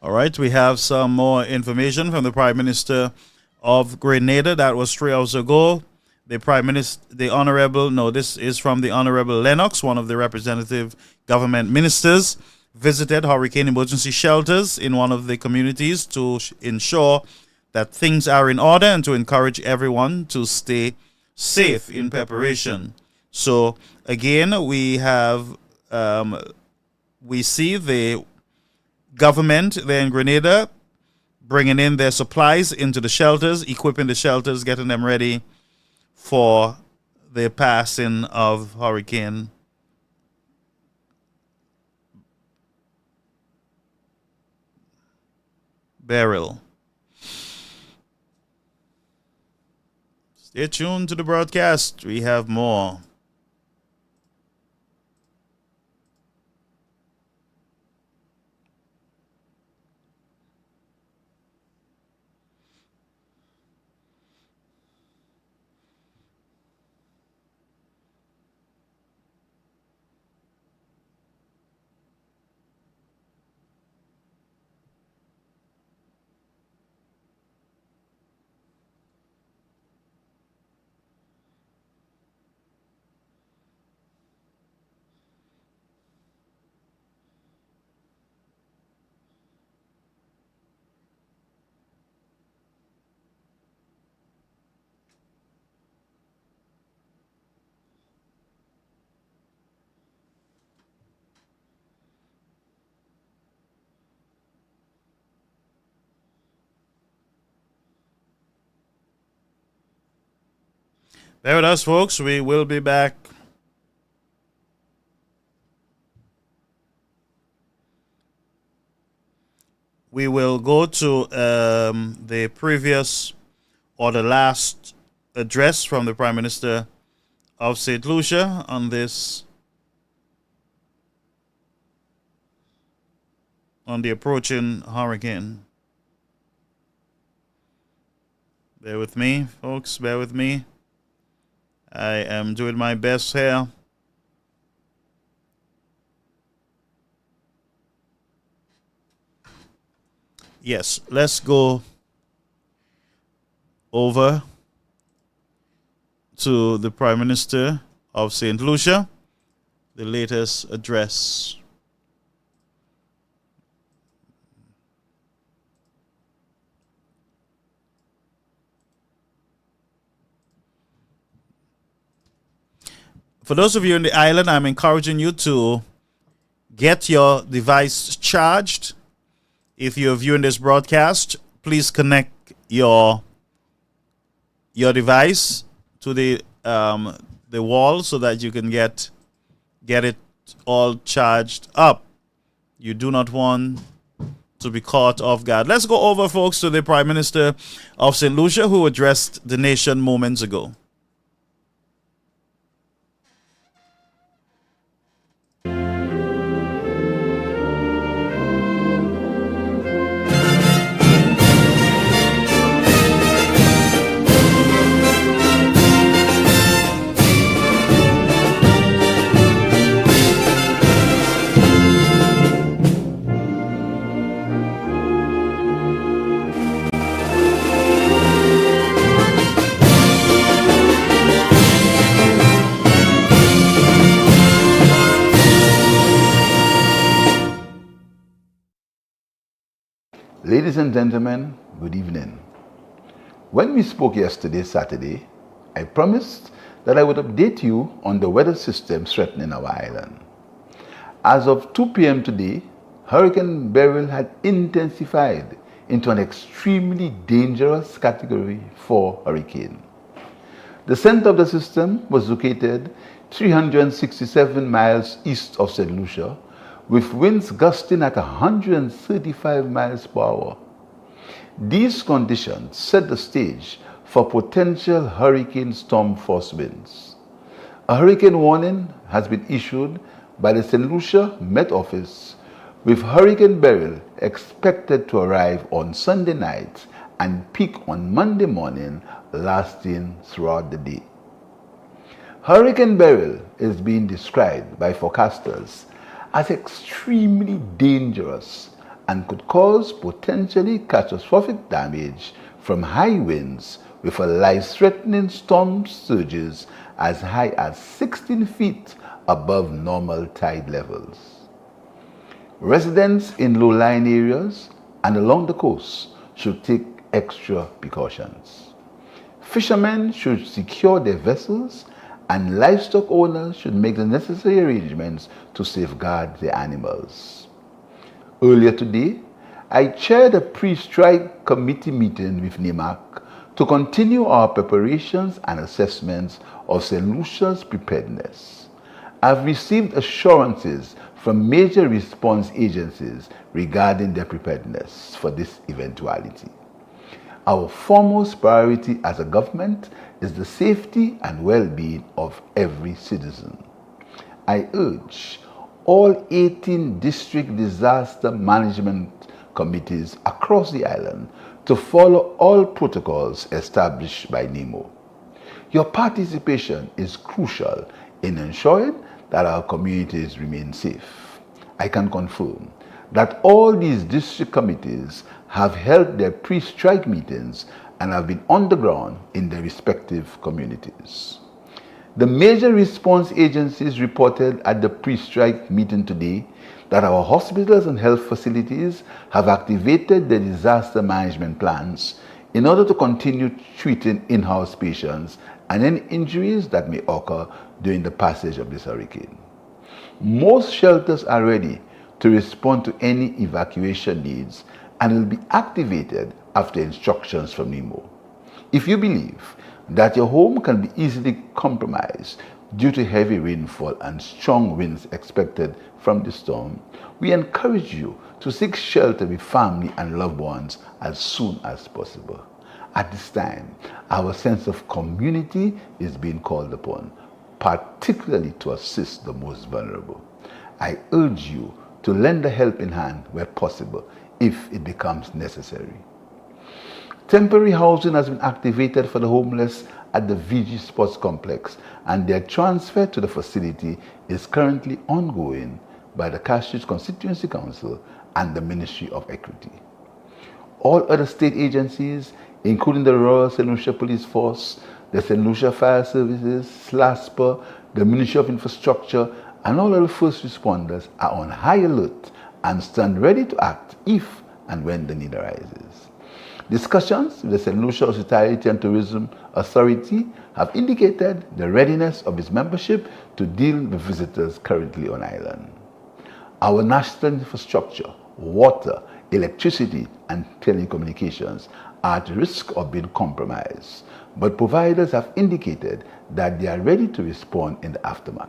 All right, we have some more information from the Prime Minister of Grenada. That was 3 hours ago. The Prime Minister, this is from the Honorable Lennox, one of the representative government ministers, visited hurricane emergency shelters in one of the communities to ensure that things are in order and to encourage everyone to stay safe in preparation. So again, we have, we see the government there in Grenada bringing in their supplies into the shelters, equipping the shelters, getting them ready for the passing of Hurricane Beryl. Stay tuned to the broadcast. We have more. Bear with us, folks. We will be back. We will go to the previous or the last address from the Prime Minister of St. Lucia on the approaching hurricane. Bear with me, folks. Bear with me. I am doing my best here. Yes, let's go over to the Prime Minister of St. Lucia, the latest address. For those of you in the island, I'm encouraging you to get your device charged. If you're viewing this broadcast, please connect your device to the wall so that you can get it all charged up. You do not want to be caught off guard. Let's go over, folks, to the Prime Minister of St. Lucia, who addressed the nation moments ago. Ladies and gentlemen, good evening. When we spoke yesterday, Saturday, I promised that I would update you on the weather system threatening our island. As of 2 p.m. today, Hurricane Beryl had intensified into an extremely dangerous Category 4 hurricane. The center of the system was located 367 miles east of St. Lucia, with winds gusting at 135 miles per hour. These conditions set the stage for potential hurricane storm force winds. A hurricane warning has been issued by the St. Lucia Met Office, with Hurricane Beryl expected to arrive on Sunday night and peak on Monday morning, lasting throughout the day. Hurricane Beryl is being described by forecasters as extremely dangerous and could cause potentially catastrophic damage from high winds with a life-threatening storm surges as high as 16 feet above normal tide levels. Residents in low-lying areas and along the coast should take extra precautions. Fishermen should secure their vessels, and livestock owners should make the necessary arrangements to safeguard their animals. Earlier today, I chaired a pre-strike committee meeting with NEMAC to continue our preparations and assessments of St. Lucia's preparedness. I've received assurances from major response agencies regarding their preparedness for this eventuality. Our foremost priority as a government is the safety and well-being of every citizen. I urge all 18 district disaster management committees across the island to follow all protocols established by NEMO. Your participation is crucial in ensuring that our communities remain safe. I can confirm that all these district committees have held their pre-strike meetings and have been on the ground in their respective communities. The major response agencies reported at the pre-strike meeting today that our hospitals and health facilities have activated their disaster management plans in order to continue treating in-house patients and any injuries that may occur during the passage of this hurricane. Most shelters are ready to respond to any evacuation needs and will be activated after instructions from NEMO. If you believe that your home can be easily compromised due to heavy rainfall and strong winds expected from the storm, we encourage you to seek shelter with family and loved ones as soon as possible. At this time, our sense of community is being called upon, particularly to assist the most vulnerable. I urge you to lend a helping hand where possible if it becomes necessary. Temporary housing has been activated for the homeless at the VG Sports Complex, and their transfer to the facility is currently ongoing by the Castries Constituency Council and the Ministry of Equity. All other state agencies, including the Royal St. Lucia Police Force, the St. Lucia Fire Services, SLASPA, the Ministry of Infrastructure, and all other first responders are on high alert and stand ready to act if and when the need arises. Discussions with the St. Lucia Hospitality and Tourism Authority have indicated the readiness of its membership to deal with visitors currently on island. Our national infrastructure, water, electricity, and telecommunications are at risk of being compromised, but providers have indicated that they are ready to respond in the aftermath.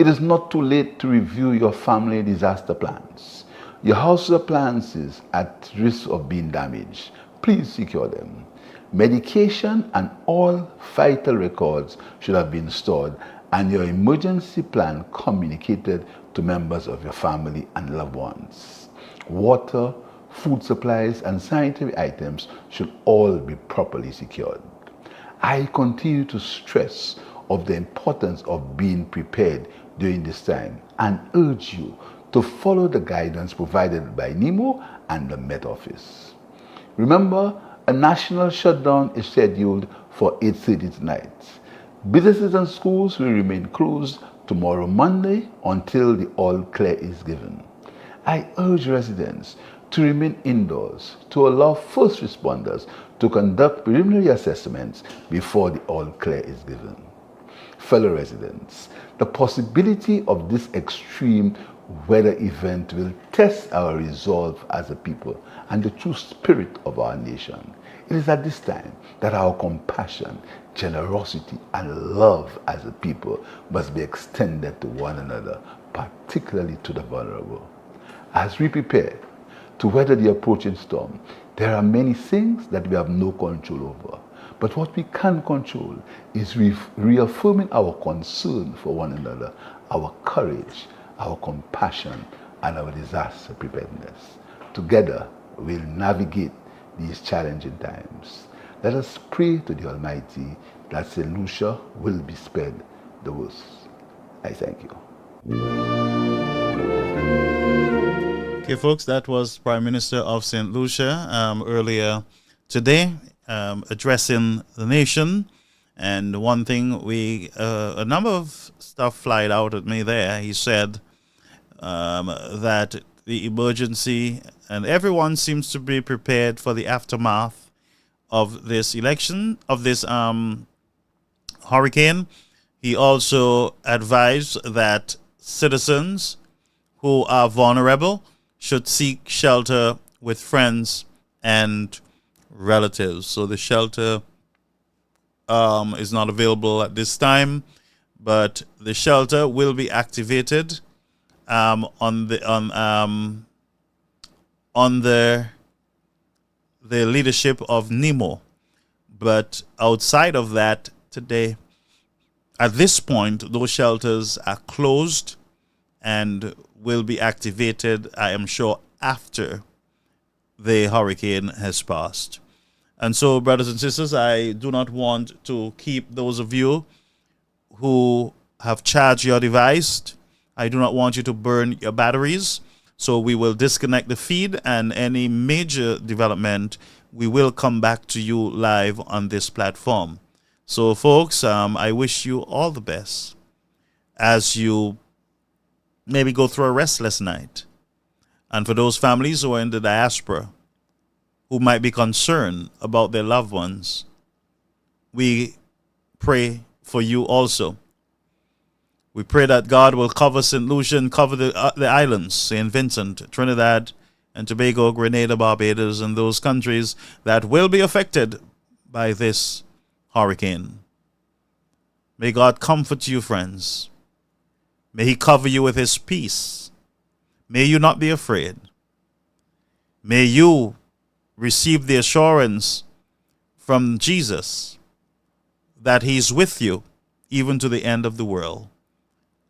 It is not too late to review your family disaster plans. Your house appliances at risk of being damaged. Please secure them. Medication and all vital records should have been stored and your emergency plan communicated to members of your family and loved ones. Water, food supplies, and sanitary items should all be properly secured. I continue to stress of the importance of being prepared during this time and urge you to follow the guidance provided by NEMO and the Met Office. Remember, a national shutdown is scheduled for 8:30 tonight. Businesses and schools will remain closed tomorrow Monday until the all clear is given. I urge residents to remain indoors to allow first responders to conduct preliminary assessments before the all clear is given. Fellow residents, the possibility of this extreme weather event will test our resolve as a people and the true spirit of our nation. It is at this time that our compassion, generosity, and love as a people must be extended to one another, particularly to the vulnerable. As we prepare to weather the approaching storm, there are many things that we have no control over. But what we can control is reaffirming our concern for one another, our courage, our compassion, and our disaster preparedness. Together, we'll navigate these challenging times. Let us pray to the Almighty that St. Lucia will be spared the worst. I thank you. Okay, folks, that was Prime Minister of St. Lucia earlier today addressing the nation. And one thing a number of stuff flied out at me there. He said that the emergency and everyone seems to be prepared for the aftermath of this election, of this hurricane. He also advised that citizens who are vulnerable should seek shelter with friends and relatives. So the shelter is not available at this time, but the shelter will be activated on the leadership of NEMO. But outside of that, today, at this point, those shelters are closed and will be activated, I am sure, after the hurricane has passed. And so, brothers and sisters, I do not want to keep those of you who have charged your device. I do not want you to burn your batteries. So we will disconnect the feed, and any major development, we will come back to you live on this platform. So, folks, I wish you all the best as you maybe go through a restless night. And for those families who are in the diaspora, who might be concerned about their loved ones, we pray for you also. We pray that God will cover St. Lucia and cover the islands, St. Vincent, Trinidad and Tobago, Grenada, Barbados, and those countries that will be affected by this hurricane. May God comfort you, friends. May he cover you with his peace. May you not be afraid. May you receive the assurance from Jesus that he's with you even to the end of the world.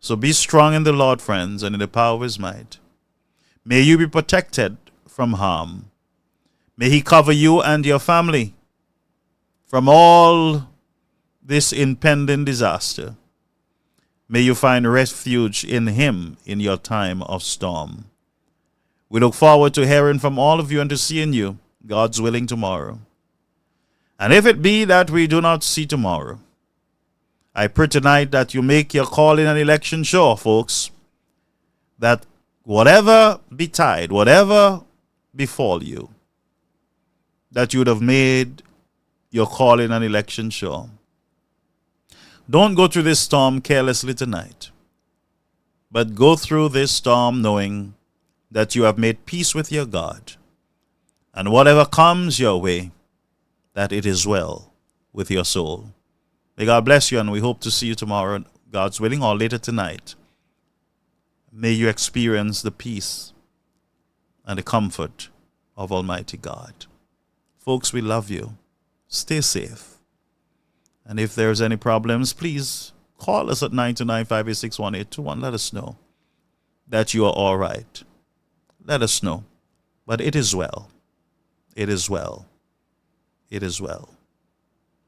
So be strong in the Lord, friends, and in the power of his might. May you be protected from harm. May he cover you and your family from all this impending disaster. May you find refuge in him in your time of storm. We look forward to hearing from all of you and to seeing you, God's willing, tomorrow. And if it be that we do not see tomorrow, I pray tonight that you make your calling and election sure, folks, that whatever betide, whatever befall you, that you would have made your calling and election sure. Don't go through this storm carelessly tonight, but go through this storm knowing that you have made peace with your God, and whatever comes your way, that it is well with your soul. May God bless you, and we hope to see you tomorrow, God's willing, or later tonight. May you experience the peace and the comfort of Almighty God. Folks, we love you. Stay safe. And if there's any problems, please call us at 929-586-1821. Let us know that you are all right. Let us know. But it is well. It is well. It is well.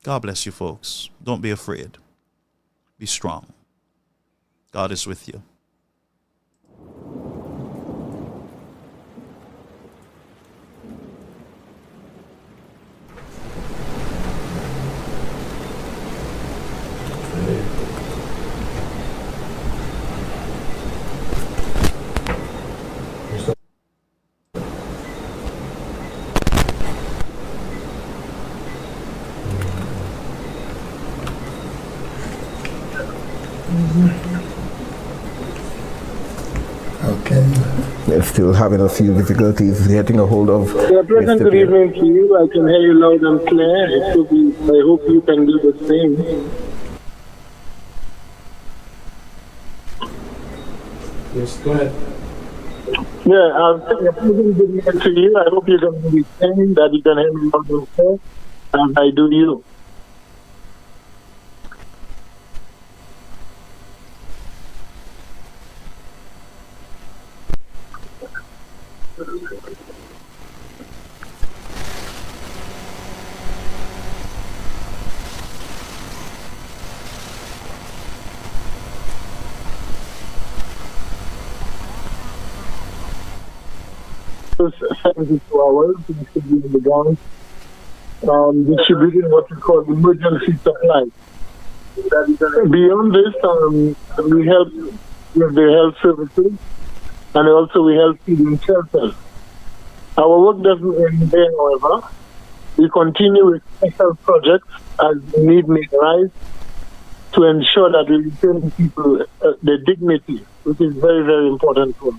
God bless you, folks. Don't be afraid. Be strong. God is with you. Okay. They're still having a few difficulties getting a hold of. Yeah, pleasant good evening to you. I can hear you loud and clear. I hope you can do the same. Yes, go ahead. Yeah, I'm saying a pleasant good evening to you. I hope you can do the same, that you can hear me loud and clear, and I do you. So 72 hours, we should be in the ground, distributing what we call emergency supplies. Beyond this, we help with the health services, and also we help feeding shelters. Our work doesn't end there, however. We continue with special projects as need may arise to ensure that we return people their dignity, which is very, very important to us.